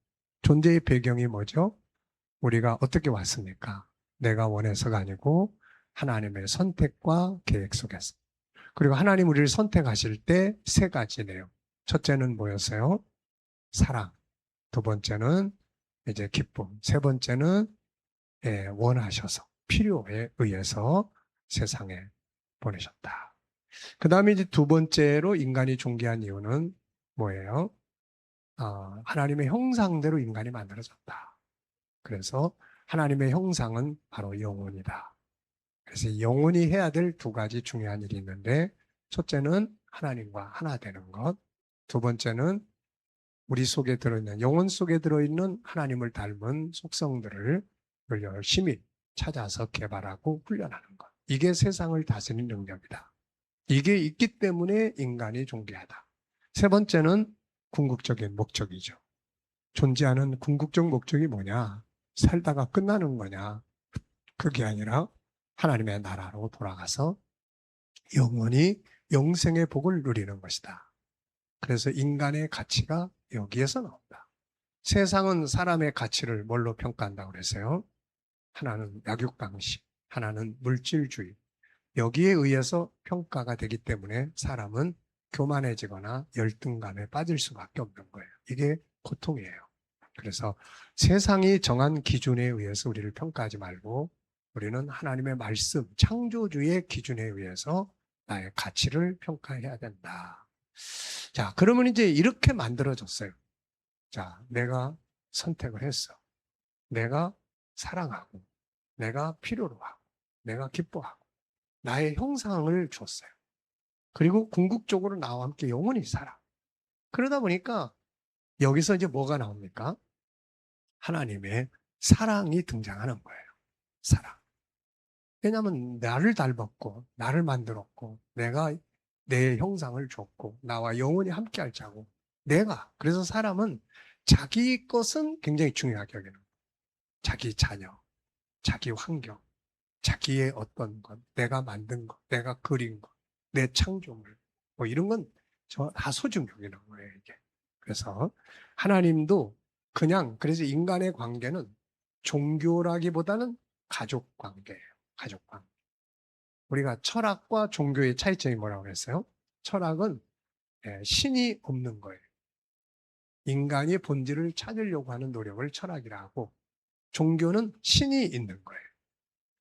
존재의 배경이 뭐죠? 우리가 어떻게 왔습니까? 내가 원해서가 아니고 하나님의 선택과 계획 속에서. 그리고 하나님 우리를 선택하실 때 세 가지 내용. 첫째는 뭐였어요? 사랑. 두 번째는 이제 기쁨. 세 번째는 원하셔서 필요에 의해서 세상에 보내셨다. 그 다음에 이제 두 번째로 인간이 존귀한 이유는 뭐예요? 하나님의 형상대로 인간이 만들어졌다. 그래서 하나님의 형상은 바로 영혼이다. 그래서 영혼이 해야 될 두 가지 중요한 일이 있는데 첫째는 하나님과 하나 되는 것. 두 번째는 우리 속에 들어있는 영혼 속에 들어있는 하나님을 닮은 속성들을 열심히 찾아서 개발하고 훈련하는 것. 이게 세상을 다스리는 능력이다. 이게 있기 때문에 인간이 존귀하다. 세 번째는 궁극적인 목적이죠. 존재하는 궁극적 목적이 뭐냐? 살다가 끝나는 거냐? 그게 아니라 하나님의 나라로 돌아가서 영원히 영생의 복을 누리는 것이다. 그래서 인간의 가치가 여기에서 나온다. 세상은 사람의 가치를 뭘로 평가한다고 그랬어요? 하나는 약육강식, 하나는 물질주의. 여기에 의해서 평가가 되기 때문에 사람은 교만해지거나 열등감에 빠질 수밖에 없는 거예요. 이게 고통이에요. 그래서 세상이 정한 기준에 의해서 우리를 평가하지 말고 우리는 하나님의 말씀, 창조주의 기준에 의해서 나의 가치를 평가해야 된다. 자, 그러면 이제 이렇게 만들어졌어요. 자, 내가 선택을 했어. 내가 사랑하고, 내가 필요로 하고, 내가 기뻐하고, 나의 형상을 줬어요. 그리고 궁극적으로 나와 함께 영원히 살아. 그러다 보니까 여기서 이제 뭐가 나옵니까? 하나님의 사랑이 등장하는 거예요. 사랑. 왜냐하면 나를 닮았고, 나를 만들었고, 내가 내 형상을 줬고, 나와 영원히 함께 할 자고, 그래서 사람은 자기 것은 굉장히 중요하게 여기는 거예요. 자기 자녀, 자기 환경, 자기의 어떤 것, 내가 만든 것, 내가 그린 것, 내 창조물, 뭐 이런 건 저 다 소중히 여기는 거예요, 이게. 그래서 하나님도 그래서 인간의 관계는 종교라기보다는 가족 관계예요. 가족 관계. 우리가 철학과 종교의 차이점이 뭐라고 했어요? 철학은 신이 없는 거예요. 인간이 본질을 찾으려고 하는 노력을 철학이라 하고 종교는 신이 있는 거예요.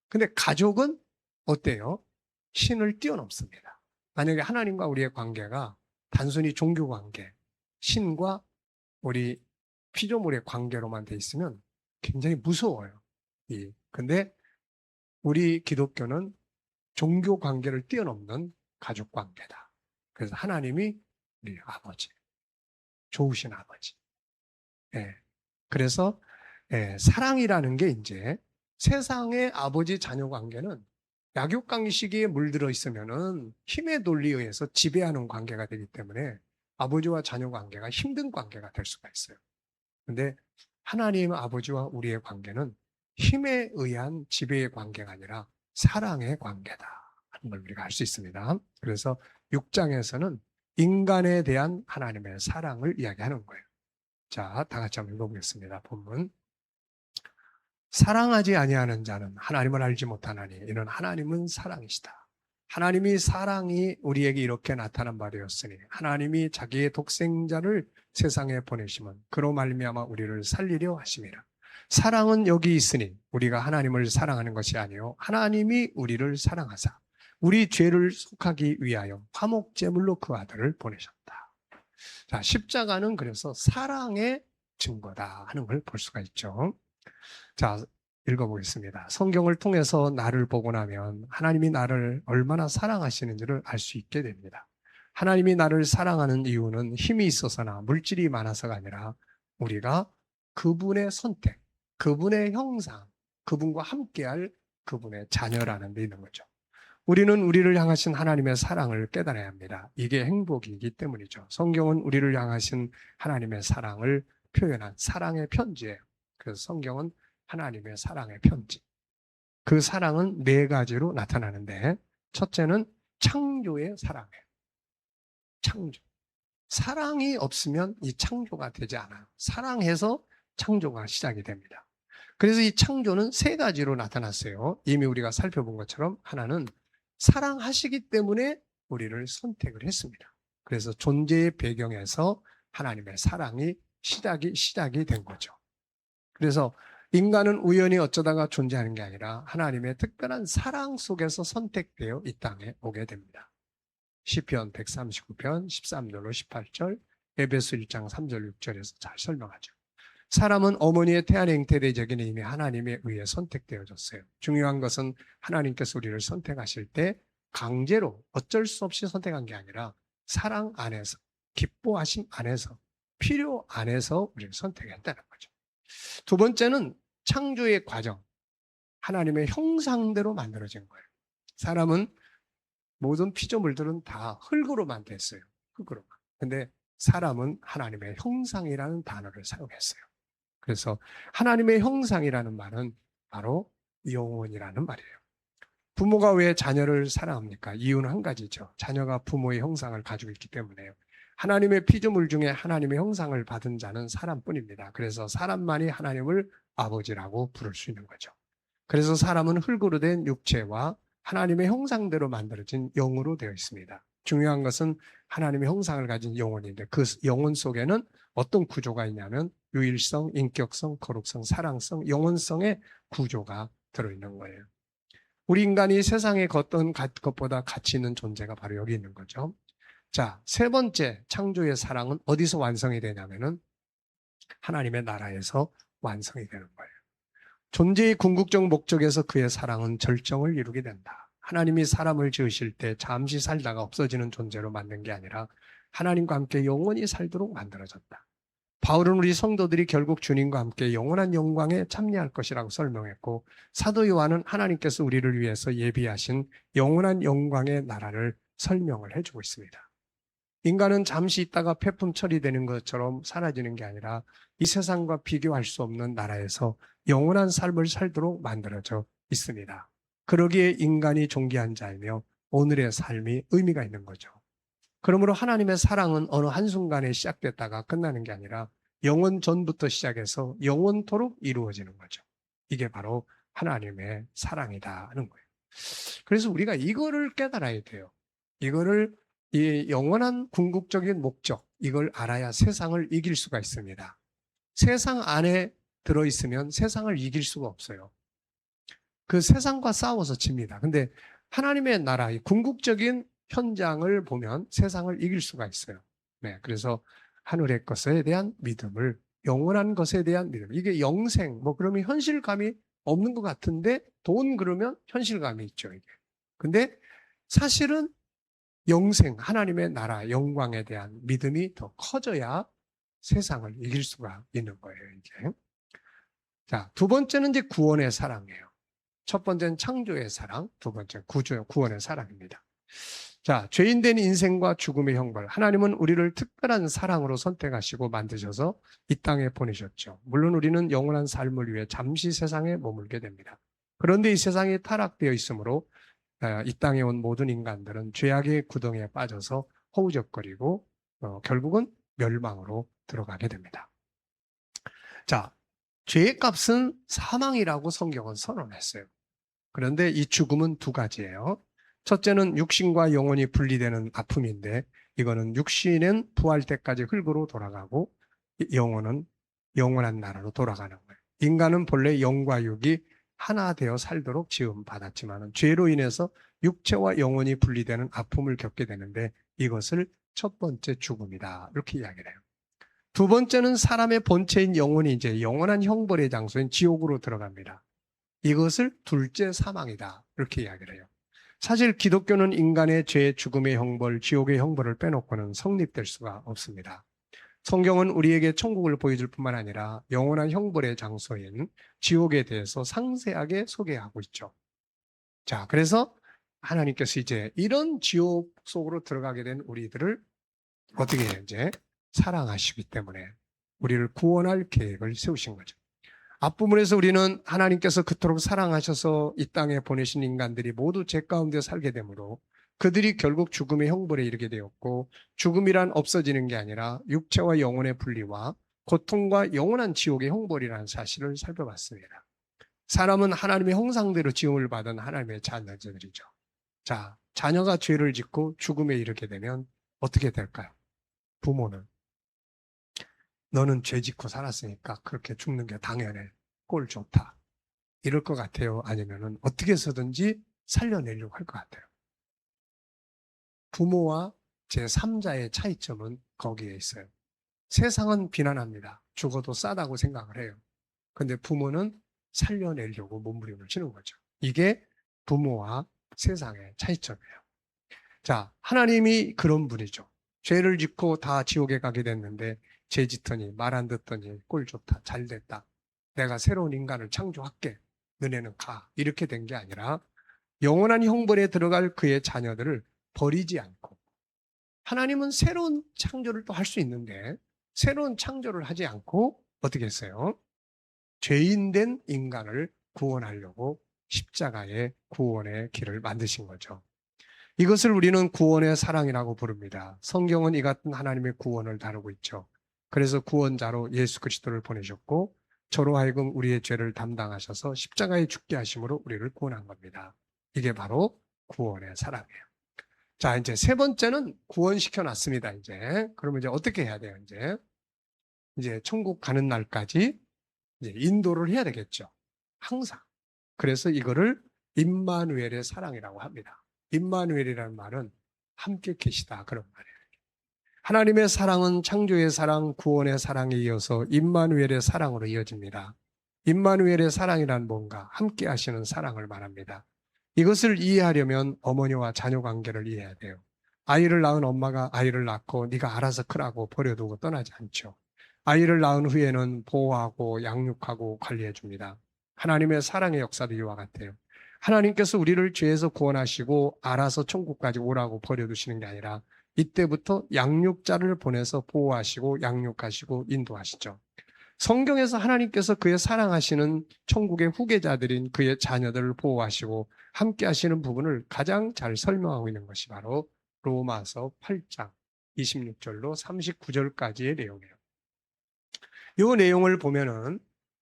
근데 가족은 어때요? 신을 뛰어넘습니다. 만약에 하나님과 우리의 관계가 단순히 종교 관계, 신과 우리 피조물의 관계로만 돼 있으면 굉장히 무서워요. 근데 우리 기독교는 종교 관계를 뛰어넘는 가족 관계다. 그래서 하나님이 우리 아버지, 좋으신 아버지. 예. 그래서 사랑이라는 게 이제 세상의 아버지 자녀 관계는 약육강식에 물들어 있으면은 힘의 논리에 의해서 지배하는 관계가 되기 때문에 아버지와 자녀 관계가 힘든 관계가 될 수가 있어요. 근데 하나님 아버지와 우리의 관계는 힘에 의한 지배의 관계가 아니라 사랑의 관계다 하는 걸 우리가 알 수 있습니다. 그래서 6장에서는 인간에 대한 하나님의 사랑을 이야기하는 거예요. 자, 다 같이 한번 읽어보겠습니다. 본문. 사랑하지 아니하는 자는 하나님을 알지 못하나니 이는 하나님은 사랑이시다. 하나님이 사랑이 우리에게 이렇게 나타난 바 되었으니 하나님이 자기의 독생자를 세상에 보내시면 그로 말미암아 우리를 살리려 하심이라. 사랑은 여기 있으니 우리가 하나님을 사랑하는 것이 아니요 하나님이 우리를 사랑하사 우리 죄를 속하기 위하여 화목 제물로 그 아들을 보내셨다. 자, 십자가는 그래서 사랑의 증거다 하는 걸 볼 수가 있죠. 자, 읽어보겠습니다. 성경을 통해서 나를 보고 나면 하나님이 나를 얼마나 사랑하시는지를 알 수 있게 됩니다. 하나님이 나를 사랑하는 이유는 힘이 있어서나 물질이 많아서가 아니라 우리가 그분의 선택, 그분의 형상, 그분과 함께할 그분의 자녀라는 데 있는 거죠. 우리는 우리를 향하신 하나님의 사랑을 깨달아야 합니다. 이게 행복이기 때문이죠. 성경은 우리를 향하신 하나님의 사랑을 표현한 사랑의 편지예요. 그래서 성경은 하나님의 사랑의 편지. 그 사랑은 네 가지로 나타나는데 첫째는 창조의 사랑이에요. 창조. 사랑이 없으면 이 창조가 되지 않아요. 사랑해서 창조가 시작이 됩니다. 그래서 이 창조는 세 가지로 나타났어요. 이미 우리가 살펴본 것처럼 하나는 사랑하시기 때문에 우리를 선택을 했습니다. 그래서 존재의 배경에서 하나님의 사랑이 시작이 된 거죠. 그래서 인간은 우연히 어쩌다가 존재하는 게 아니라 하나님의 특별한 사랑 속에서 선택되어 이 땅에 오게 됩니다. 시편 139편 13절로 18절, 에베소 1장 3절 6절에서 잘 설명하죠. 사람은 어머니의 태아의 잉태되기는 이미 하나님에 의해 선택되어졌어요. 중요한 것은 하나님께서 우리를 선택하실 때 강제로 어쩔 수 없이 선택한 게 아니라 사랑 안에서, 기뻐하심 안에서, 필요 안에서 우리를 선택했다는 거죠. 두 번째는 창조의 과정, 하나님의 형상대로 만들어진 거예요. 사람은 모든 피조물들은 다 흙으로 만들었어요. 흙으로. 근데 사람은 하나님의 형상이라는 단어를 사용했어요. 그래서 하나님의 형상이라는 말은 바로 영혼이라는 말이에요. 부모가 왜 자녀를 사랑합니까? 이유는 한 가지죠. 자녀가 부모의 형상을 가지고 있기 때문에요. 하나님의 피조물 중에 하나님의 형상을 받은 자는 사람뿐입니다. 그래서 사람만이 하나님을 아버지라고 부를 수 있는 거죠. 그래서 사람은 흙으로 된 육체와 하나님의 형상대로 만들어진 영으로 되어 있습니다. 중요한 것은 하나님의 형상을 가진 영혼인데 그 영혼 속에는 어떤 구조가 있냐면 유일성, 인격성, 거룩성, 사랑성, 영혼성의 구조가 들어있는 거예요. 우리 인간이 세상의 어떤 것보다 가치 있는 존재가 바로 여기 있는 거죠. 자, 세 번째 창조의 사랑은 어디서 완성이 되냐면은 하나님의 나라에서 완성이 되는 거예요. 존재의 궁극적 목적에서 그의 사랑은 절정을 이루게 된다. 하나님이 사람을 지으실 때 잠시 살다가 없어지는 존재로 만든 게 아니라 하나님과 함께 영원히 살도록 만들어졌다. 바울은 우리 성도들이 결국 주님과 함께 영원한 영광에 참여할 것이라고 설명했고 사도 요한은 하나님께서 우리를 위해서 예비하신 영원한 영광의 나라를 설명을 해주고 있습니다. 인간은 잠시 있다가 폐품 처리되는 것처럼 사라지는 게 아니라 이 세상과 비교할 수 없는 나라에서 영원한 삶을 살도록 만들어져 있습니다. 그러기에 인간이 존귀한 자이며 오늘의 삶이 의미가 있는 거죠. 그러므로 하나님의 사랑은 어느 한순간에 시작됐다가 끝나는 게 아니라 영원 전부터 시작해서 영원토록 이루어지는 거죠. 이게 바로 하나님의 사랑이다 하는 거예요. 그래서 우리가 이거를 깨달아야 돼요. 이거를 이 영원한 궁극적인 목적, 이걸 알아야 세상을 이길 수가 있습니다. 세상 안에 들어있으면 세상을 이길 수가 없어요. 그 세상과 싸워서 집니다. 근데 하나님의 나라, 이 궁극적인 현장을 보면 세상을 이길 수가 있어요. 네, 그래서 하늘의 것에 대한 믿음을, 영원한 것에 대한 믿음, 이게 영생, 뭐 그러면 현실감이 없는 것 같은데 돈 그러면 현실감이 있죠. 이게. 근데 사실은 영생, 하나님의 나라, 영광에 대한 믿음이 더 커져야 세상을 이길 수가 있는 거예요, 이제. 자, 두 번째는 이제 구원의 사랑이에요. 첫 번째는 창조의 사랑, 두 번째는 구원의 사랑입니다. 자, 죄인된 인생과 죽음의 형벌. 하나님은 우리를 특별한 사랑으로 선택하시고 만드셔서 이 땅에 보내셨죠. 물론 우리는 영원한 삶을 위해 잠시 세상에 머물게 됩니다. 그런데 이 세상이 타락되어 있으므로 이 땅에 온 모든 인간들은 죄악의 구덩이에 빠져서 허우적거리고 결국은 멸망으로 들어가게 됩니다. 자, 죄의 값은 사망이라고 성경은 선언했어요. 그런데 이 죽음은 두 가지예요. 첫째는 육신과 영혼이 분리되는 아픔인데 이거는 육신은 부활 때까지 흙으로 돌아가고 영혼은 영원한 나라로 돌아가는 거예요. 인간은 본래 영과 육이 하나 되어 살도록 지음 받았지만 죄로 인해서 육체와 영혼이 분리되는 아픔을 겪게 되는데 이것을 첫 번째 죽음이다. 이렇게 이야기를 해요. 두 번째는 사람의 본체인 영혼이 이제 영원한 형벌의 장소인 지옥으로 들어갑니다. 이것을 둘째 사망이다. 이렇게 이야기를 해요. 사실 기독교는 인간의 죄, 죽음의 형벌, 지옥의 형벌을 빼놓고는 성립될 수가 없습니다. 성경은 우리에게 천국을 보여줄 뿐만 아니라 영원한 형벌의 장소인 지옥에 대해서 상세하게 소개하고 있죠. 자, 그래서 하나님께서 이제 이런 지옥 속으로 들어가게 된 우리들을 어떻게 해요? 이제 사랑하시기 때문에 우리를 구원할 계획을 세우신 거죠. 앞부분에서 우리는 하나님께서 그토록 사랑하셔서 이 땅에 보내신 인간들이 모두 죄 가운데 살게 되므로 그들이 결국 죽음의 형벌에 이르게 되었고 죽음이란 없어지는 게 아니라 육체와 영혼의 분리와 고통과 영원한 지옥의 형벌이라는 사실을 살펴봤습니다. 사람은 하나님의 형상대로 지음을 받은 하나님의 자녀들이죠. 자, 자녀가 죄를 짓고 죽음에 이르게 되면 어떻게 될까요? 부모는 너는 죄 짓고 살았으니까 그렇게 죽는 게 당연해. 꼴 좋다. 이럴 것 같아요? 아니면은 어떻게 해서든지 살려내려고 할 것 같아요? 부모와 제3자의 차이점은 거기에 있어요. 세상은 비난합니다. 죽어도 싸다고 생각을 해요. 근데 부모는 살려내려고 몸부림을 치는 거죠. 이게 부모와 세상의 차이점이에요. 자, 하나님이 그런 분이죠. 죄를 짓고 다 지옥에 가게 됐는데 죄 짓더니 말 안 듣더니 꼴 좋다. 잘 됐다. 내가 새로운 인간을 창조할게. 너네는 가. 이렇게 된 게 아니라 영원한 형벌에 들어갈 그의 자녀들을 버리지 않고 하나님은 새로운 창조를 또 할 수 있는데 새로운 창조를 하지 않고 어떻게 했어요? 죄인된 인간을 구원하려고 십자가의 구원의 길을 만드신 거죠. 이것을 우리는 구원의 사랑이라고 부릅니다. 성경은 이 같은 하나님의 구원을 다루고 있죠. 그래서 구원자로 예수 그리스도를 보내셨고 저로 하여금 우리의 죄를 담당하셔서 십자가에 죽게 하심으로 우리를 구원한 겁니다. 이게 바로 구원의 사랑이에요. 자, 이제 세 번째는 구원시켜 놨습니다. 이제 그러면 이제 어떻게 해야 돼요? 이제 천국 가는 날까지 이제 인도를 해야 되겠죠. 항상. 그래서 이거를 임마누엘의 사랑이라고 합니다. 임마누엘이라는 말은 함께 계시다 그런 말이에요. 하나님의 사랑은 창조의 사랑, 구원의 사랑에 이어서 임마누엘의 사랑으로 이어집니다. 임마누엘의 사랑이란 뭔가 함께 하시는 사랑을 말합니다. 이것을 이해하려면 어머니와 자녀 관계를 이해해야 돼요. 아이를 낳은 엄마가 아이를 낳고 네가 알아서 크라고 버려두고 떠나지 않죠. 아이를 낳은 후에는 보호하고 양육하고 관리해 줍니다. 하나님의 사랑의 역사도 이와 같아요. 하나님께서 우리를 죄에서 구원하시고 알아서 천국까지 오라고 버려두시는 게 아니라 이때부터 양육자를 보내서 보호하시고 양육하시고 인도하시죠. 성경에서 하나님께서 그의 사랑하시는 천국의 후계자들인 그의 자녀들을 보호하시고 함께 하시는 부분을 가장 잘 설명하고 있는 것이 바로 로마서 8장 26절로 39절까지의 내용이에요. 이 내용을 보면은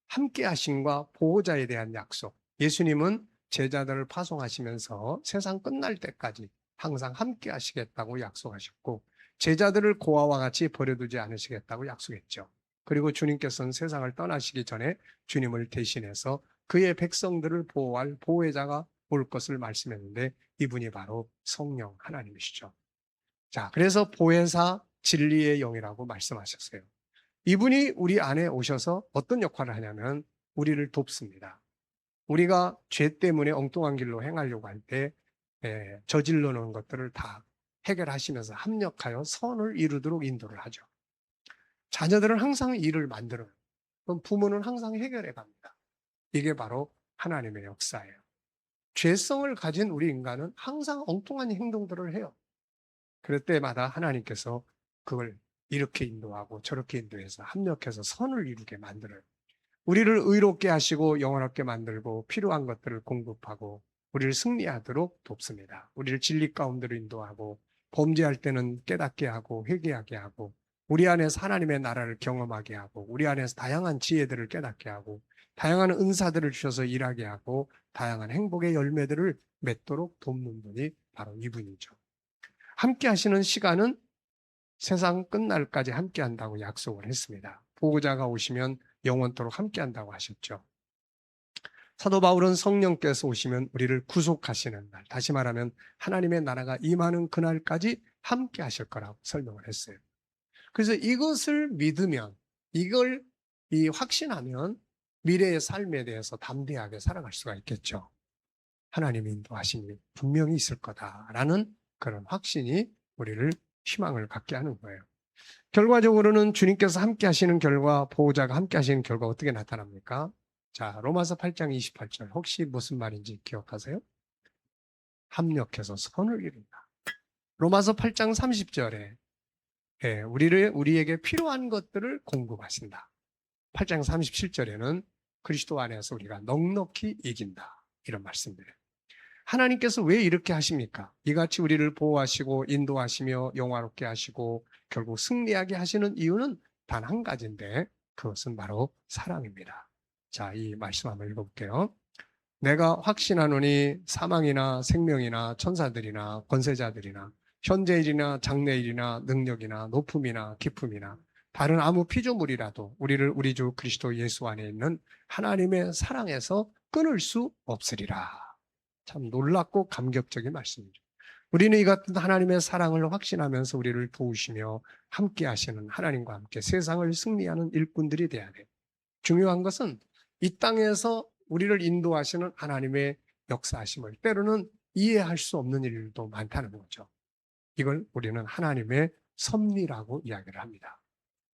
함께 하심과 보호자에 대한 약속. 예수님은 제자들을 파송하시면서 세상 끝날 때까지 항상 함께 하시겠다고 약속하셨고 제자들을 고아와 같이 버려두지 않으시겠다고 약속했죠. 그리고 주님께서는 세상을 떠나시기 전에 주님을 대신해서 그의 백성들을 보호할 보호자가 올 것을 말씀했는데 이분이 바로 성령 하나님이시죠. 자, 그래서 보혜사 진리의 영이라고 말씀하셨어요. 이분이 우리 안에 오셔서 어떤 역할을 하냐면 우리를 돕습니다. 우리가 죄 때문에 엉뚱한 길로 행하려고 할 때 저질러 놓은 것들을 다 해결하시면서 합력하여 선을 이루도록 인도를 하죠. 자녀들은 항상 일을 만들어요. 그럼 부모는 항상 해결해 갑니다. 이게 바로 하나님의 역사예요. 죄성을 가진 우리 인간은 항상 엉뚱한 행동들을 해요. 그럴 때마다 하나님께서 그걸 이렇게 인도하고 저렇게 인도해서 합력해서 선을 이루게 만들어요. 우리를 의롭게 하시고 영원하게 만들고 필요한 것들을 공급하고 우리를 승리하도록 돕습니다. 우리를 진리 가운데로 인도하고 범죄할 때는 깨닫게 하고 회개하게 하고 우리 안에서 하나님의 나라를 경험하게 하고 우리 안에서 다양한 지혜들을 깨닫게 하고 다양한 은사들을 주셔서 일하게 하고 다양한 행복의 열매들을 맺도록 돕는 분이 바로 이분이죠. 함께 하시는 시간은 세상 끝날까지 함께 한다고 약속을 했습니다. 보호자가 오시면 영원토록 함께 한다고 하셨죠. 사도 바울은 성령께서 오시면 우리를 구속하시는 날, 다시 말하면 하나님의 나라가 임하는 그날까지 함께 하실 거라고 설명을 했어요. 그래서 이것을 믿으면, 이걸 확신하면 미래의 삶에 대해서 담대하게 살아갈 수가 있겠죠. 하나님의 인도하심이 분명히 있을 거다라는 그런 확신이 우리를 희망을 갖게 하는 거예요. 결과적으로는 주님께서 함께 하시는 결과, 보호자가 함께 하시는 결과 어떻게 나타납니까? 자, 로마서 8장 28절 혹시 무슨 말인지 기억하세요? 합력해서 선을 이룬다. 로마서 8장 30절에 우리에게 필요한 것들을 공급하신다. 8장 37절에는 그리스도 안에서 우리가 넉넉히 이긴다. 이런 말씀들이에요. 하나님께서 왜 이렇게 하십니까? 이같이 우리를 보호하시고 인도하시며 영화롭게 하시고 결국 승리하게 하시는 이유는 단 한 가지인데 그것은 바로 사랑입니다. 자, 이 말씀 한번 읽어볼게요. 내가 확신하노니 사망이나 생명이나 천사들이나 권세자들이나 현재일이나 장래일이나 능력이나 높음이나 기쁨이나 다른 아무 피조물이라도 우리를 우리 주 그리스도 예수 안에 있는 하나님의 사랑에서 끊을 수 없으리라. 참 놀랍고 감격적인 말씀이죠. 우리는 이 같은 하나님의 사랑을 확신하면서 우리를 도우시며 함께 하시는 하나님과 함께 세상을 승리하는 일꾼들이 돼야 돼요. 중요한 것은 이 땅에서 우리를 인도하시는 하나님의 역사하심을 때로는 이해할 수 없는 일도 많다는 거죠. 이걸 우리는 하나님의 섭리라고 이야기를 합니다.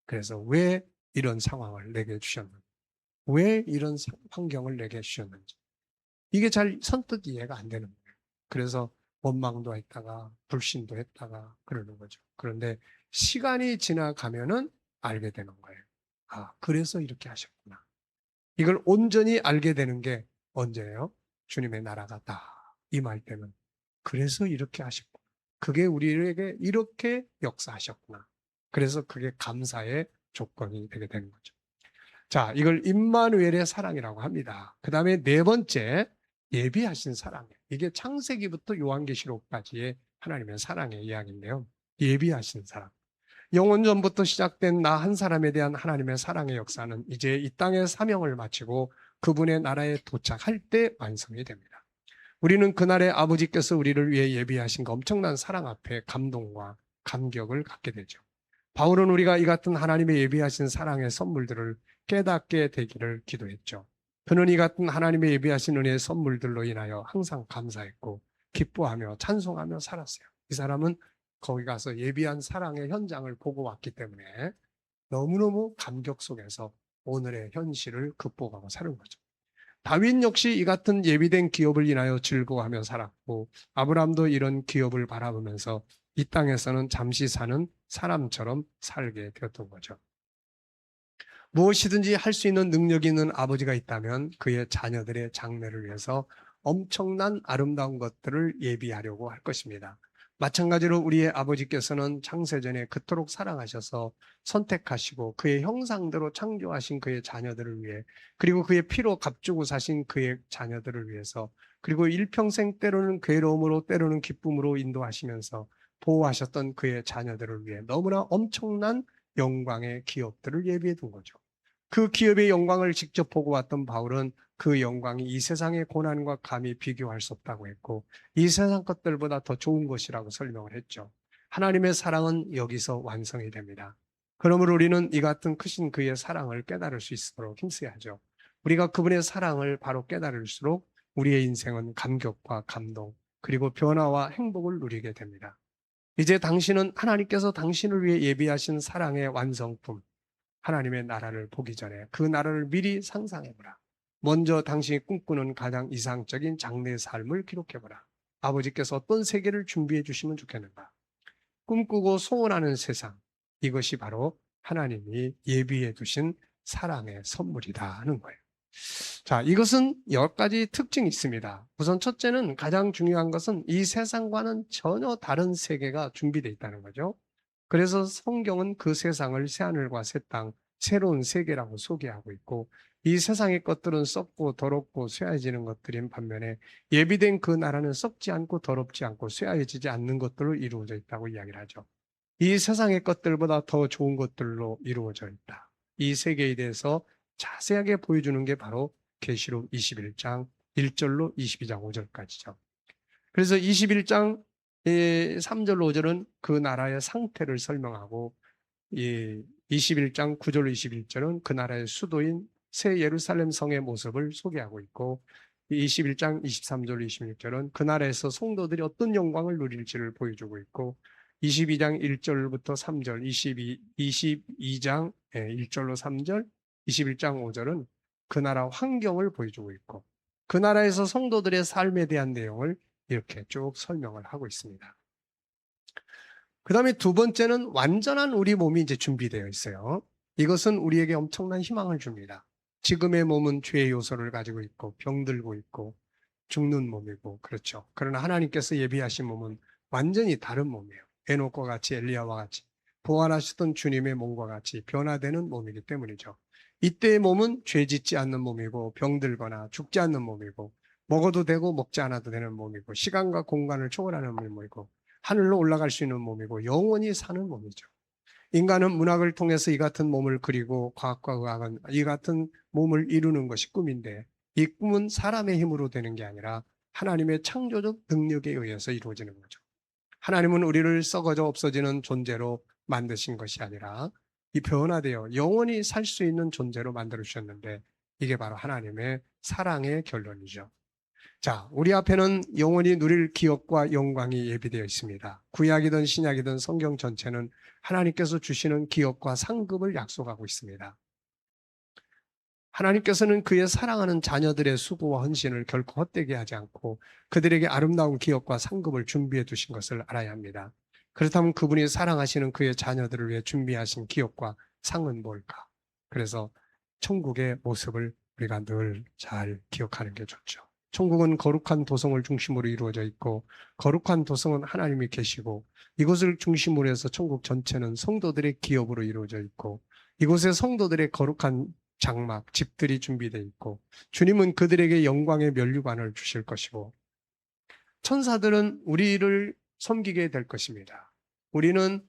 그래서 왜 이런 상황을 내게 주셨는지, 왜 이런 환경을 내게 주셨는지 이게 잘 선뜻 이해가 안 되는 거예요. 그래서 원망도 했다가 불신도 했다가 그러는 거죠. 그런데 시간이 지나가면은 알게 되는 거예요. 아, 그래서 이렇게 하셨구나. 이걸 온전히 알게 되는 게 언제예요? 주님의 나라가 다 임할 때는. 그래서 이렇게 하셨구나. 그게 우리에게 이렇게 역사하셨구나. 그래서 그게 감사의 조건이 되게 되는 거죠. 자, 이걸 임마누엘의 사랑이라고 합니다. 그 다음에 네 번째, 예비하신 사랑. 이게 창세기부터 요한계시록까지의 하나님의 사랑의 이야기인데요. 예비하신 사랑. 영원전부터 시작된 나 한 사람에 대한 하나님의 사랑의 역사는 이제 이 땅의 사명을 마치고 그분의 나라에 도착할 때 완성이 됩니다. 우리는 그날에 아버지께서 우리를 위해 예비하신 그 엄청난 사랑 앞에 감동과 감격을 갖게 되죠. 바울은 우리가 이 같은 하나님의 예비하신 사랑의 선물들을 깨닫게 되기를 기도했죠. 그는 이 같은 하나님의 예비하신 은혜의 선물들로 인하여 항상 감사했고 기뻐하며 찬송하며 살았어요. 이 사람은 거기 가서 예비한 사랑의 현장을 보고 왔기 때문에 너무너무 감격 속에서 오늘의 현실을 극복하고 사는 거죠. 다윗 역시 이 같은 예비된 기업을 인하여 즐거워하며 살았고 아브라함도 이런 기업을 바라보면서 이 땅에서는 잠시 사는 사람처럼 살게 되었던 거죠. 무엇이든지 할 수 있는 능력이 있는 아버지가 있다면 그의 자녀들의 장래를 위해서 엄청난 아름다운 것들을 예비하려고 할 것입니다. 마찬가지로 우리의 아버지께서는 창세전에 그토록 사랑하셔서 선택하시고 그의 형상대로 창조하신 그의 자녀들을 위해 그리고 그의 피로 값주고 사신 그의 자녀들을 위해서 그리고 일평생 때로는 괴로움으로 때로는 기쁨으로 인도하시면서 보호하셨던 그의 자녀들을 위해 너무나 엄청난 영광의 기업들을 예비해 둔 거죠. 그 기업의 영광을 직접 보고 왔던 바울은 그 영광이 이 세상의 고난과 감히 비교할 수 없다고 했고 이 세상 것들보다 더 좋은 것이라고 설명을 했죠. 하나님의 사랑은 여기서 완성이 됩니다. 그러므로 우리는 이 같은 크신 그의 사랑을 깨달을 수 있도록 힘써야죠. 우리가 그분의 사랑을 바로 깨달을수록 우리의 인생은 감격과 감동 그리고 변화와 행복을 누리게 됩니다. 이제 당신은 하나님께서 당신을 위해 예비하신 사랑의 완성품 하나님의 나라를 보기 전에 그 나라를 미리 상상해보라. 먼저 당신이 꿈꾸는 가장 이상적인 장래의 삶을 기록해보라. 아버지께서 어떤 세계를 준비해 주시면 좋겠는가. 꿈꾸고 소원하는 세상, 이것이 바로 하나님이 예비해 두신 사랑의 선물이다 하는 거예요. 자, 이것은 10가지 특징이 있습니다. 우선 첫째는 가장 중요한 것은 이 세상과는 전혀 다른 세계가 준비되어 있다는 거죠. 그래서 성경은 그 세상을 새하늘과 새 땅, 새로운 세계라고 소개하고 있고, 이 세상의 것들은 썩고 더럽고 쇠해지는 것들인 반면에 예비된 그 나라는 썩지 않고 더럽지 않고 쇠해지지 않는 것들로 이루어져 있다고 이야기를 하죠. 이 세상의 것들보다 더 좋은 것들로 이루어져 있다. 이 세계에 대해서 자세하게 보여주는 게 바로 계시록 21장 1절로 22장 5절까지죠. 그래서 21장 3절로 5절은 그 나라의 상태를 설명하고, 21장 9절로 21절은 그 나라의 수도인 새 예루살렘 성의 모습을 소개하고 있고, 21장 23절로 26절은 그 나라에서 성도들이 어떤 영광을 누릴지를 보여주고 있고, 22장 1절부터 3절, 22장 1절로 3절, 21장 5절은 그 나라 환경을 보여주고 있고, 그 나라에서 성도들의 삶에 대한 내용을 이렇게 쭉 설명을 하고 있습니다. 그 다음에 두 번째는 완전한 우리 몸이 이제 준비되어 있어요. 이것은 우리에게 엄청난 희망을 줍니다. 지금의 몸은 죄의 요소를 가지고 있고 병들고 있고 죽는 몸이고 그렇죠. 그러나 하나님께서 예비하신 몸은 완전히 다른 몸이에요. 에녹과 같이 엘리야와 같이 부활하셨던 주님의 몸과 같이 변화되는 몸이기 때문이죠. 이때의 몸은 죄 짓지 않는 몸이고 병들거나 죽지 않는 몸이고 먹어도 되고 먹지 않아도 되는 몸이고 시간과 공간을 초월하는 몸이고 하늘로 올라갈 수 있는 몸이고 영원히 사는 몸이죠. 인간은 문학을 통해서 이 같은 몸을 그리고 과학과 의학은 이 같은 몸을 이루는 것이 꿈인데, 이 꿈은 사람의 힘으로 되는 게 아니라 하나님의 창조적 능력에 의해서 이루어지는 거죠. 하나님은 우리를 썩어져 없어지는 존재로 만드신 것이 아니라 이 변화되어 영원히 살 수 있는 존재로 만들어 주셨는데, 이게 바로 하나님의 사랑의 결론이죠. 자, 우리 앞에는 영원히 누릴 기업과 영광이 예비되어 있습니다. 구약이든 신약이든 성경 전체는 하나님께서 주시는 기업과 상급을 약속하고 있습니다. 하나님께서는 그의 사랑하는 자녀들의 수고와 헌신을 결코 헛되게 하지 않고 그들에게 아름다운 기업과 상급을 준비해 두신 것을 알아야 합니다. 그렇다면 그분이 사랑하시는 그의 자녀들을 위해 준비하신 기업과 상은 뭘까? 그래서 천국의 모습을 우리가 늘 잘 기억하는 게 좋죠. 천국은 거룩한 도성을 중심으로 이루어져 있고, 거룩한 도성은 하나님이 계시고, 이곳을 중심으로 해서 천국 전체는 성도들의 기업으로 이루어져 있고, 이곳에 성도들의 거룩한 장막, 집들이 준비되어 있고, 주님은 그들에게 영광의 면류관을 주실 것이고, 천사들은 우리를 섬기게 될 것입니다. 우리는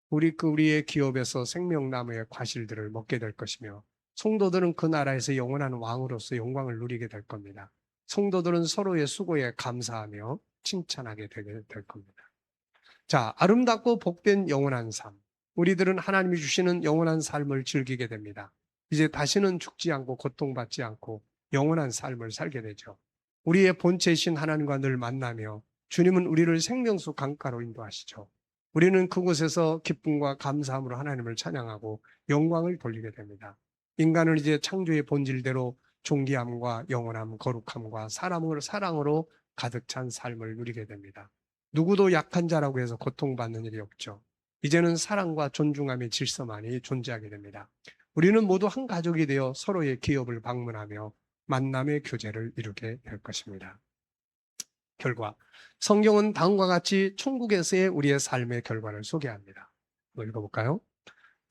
우리의 기업에서 생명나무의 과실들을 먹게 될 것이며, 성도들은 그 나라에서 영원한 왕으로서 영광을 누리게 될 겁니다. 성도들은 서로의 수고에 감사하며 칭찬하게 되게 될 겁니다. 자, 아름답고 복된 영원한 삶. 우리들은 하나님이 주시는 영원한 삶을 즐기게 됩니다. 이제 다시는 죽지 않고 고통받지 않고 영원한 삶을 살게 되죠. 우리의 본체이신 하나님과 늘 만나며 주님은 우리를 생명수 강가로 인도하시죠. 우리는 그곳에서 기쁨과 감사함으로 하나님을 찬양하고 영광을 돌리게 됩니다. 인간은 이제 창조의 본질대로 존귀함과 영원함, 거룩함과 사랑으로 가득 찬 삶을 누리게 됩니다. 누구도 약한 자라고 해서 고통받는 일이 없죠. 이제는 사랑과 존중함의 질서만이 존재하게 됩니다. 우리는 모두 한 가족이 되어 서로의 기업을 방문하며 만남의 교제를 이루게 될 것입니다. 결과, 성경은 다음과 같이 천국에서의 우리의 삶의 결과를 소개합니다. 한번 읽어볼까요?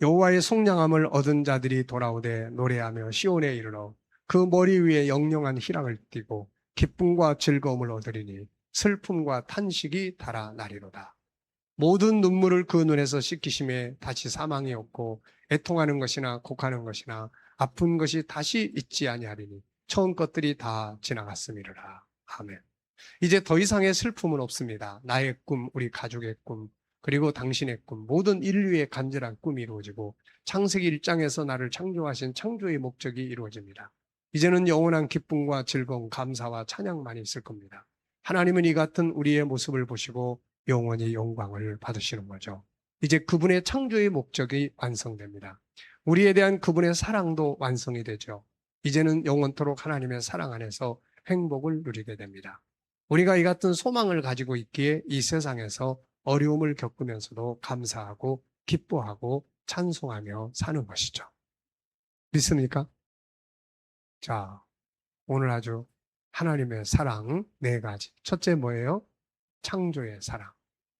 여호와의 속량함을 얻은 자들이 돌아오되 노래하며 시온에 이르러 그 머리 위에 영영한 희락을 띠고 기쁨과 즐거움을 얻으리니 슬픔과 탄식이 달아나리로다. 모든 눈물을 그 눈에서 씻기심에 다시 사망이 없고 애통하는 것이나 곡하는 것이나 아픈 것이 다시 있지 아니하리니 처음 것들이 다 지나갔음이로라. 아멘. 이제 더 이상의 슬픔은 없습니다. 나의 꿈, 우리 가족의 꿈, 그리고 당신의 꿈, 모든 인류의 간절한 꿈이 이루어지고 창세기 1장에서 나를 창조하신 창조의 목적이 이루어집니다. 이제는 영원한 기쁨과 즐거움, 감사와 찬양만 있을 겁니다. 하나님은 이 같은 우리의 모습을 보시고 영원히 영광을 받으시는 거죠. 이제 그분의 창조의 목적이 완성됩니다. 우리에 대한 그분의 사랑도 완성이 되죠. 이제는 영원토록 하나님의 사랑 안에서 행복을 누리게 됩니다. 우리가 이 같은 소망을 가지고 있기에 이 세상에서 어려움을 겪으면서도 감사하고 기뻐하고 찬송하며 사는 것이죠. 믿습니까? 자, 오늘 아주 하나님의 사랑 네 가지. 첫째 뭐예요? 창조의 사랑.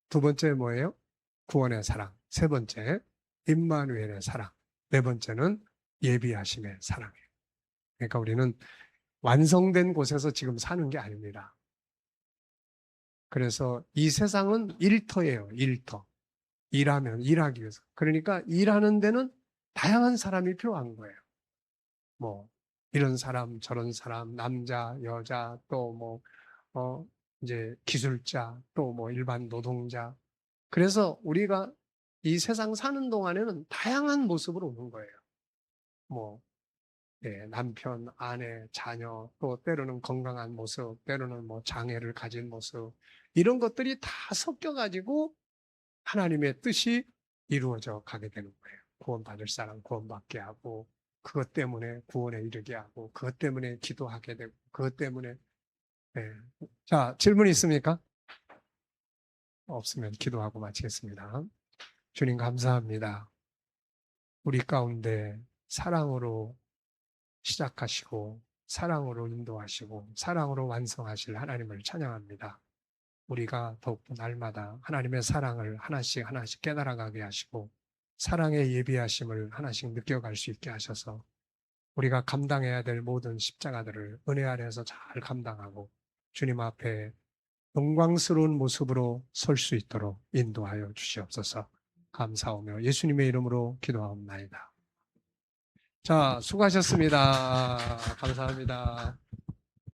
두 번째 뭐예요? 구원의 사랑. 세 번째, 임마누엘의 사랑. 네 번째는 예비하심의 사랑이에요. 그러니까 우리는 완성된 곳에서 지금 사는 게 아닙니다. 그래서 이 세상은 일터예요, 일터. 일하기 위해서. 그러니까 일하는 데는 다양한 사람이 필요한 거예요. 뭐, 이런 사람, 저런 사람, 남자, 여자, 또 뭐, 이제 기술자, 또 뭐 일반 노동자. 그래서 우리가 이 세상 사는 동안에는 다양한 모습으로 오는 거예요. 뭐, 예, 남편, 아내, 자녀, 또 때로는 건강한 모습, 때로는 뭐 장애를 가진 모습, 이런 것들이 다 섞여가지고 하나님의 뜻이 이루어져 가게 되는 거예요. 구원받을 사람 구원받게 하고, 그것 때문에 구원에 이르게 하고, 그것 때문에 기도하게 되고, 그것 때문에, 예. 자, 질문 있습니까? 없으면 기도하고 마치겠습니다. 주님 감사합니다. 우리 가운데 사랑으로 시작하시고, 사랑으로 인도하시고, 사랑으로 완성하실 하나님을 찬양합니다. 우리가 더욱더 날마다 하나님의 사랑을 하나씩 하나씩 깨달아가게 하시고, 사랑의 예비하심을 하나씩 느껴갈 수 있게 하셔서, 우리가 감당해야 될 모든 십자가들을 은혜 아래에서 잘 감당하고, 주님 앞에 영광스러운 모습으로 설 수 있도록 인도하여 주시옵소서. 감사하며 예수님의 이름으로 기도하옵나이다. 자, 수고하셨습니다. 감사합니다.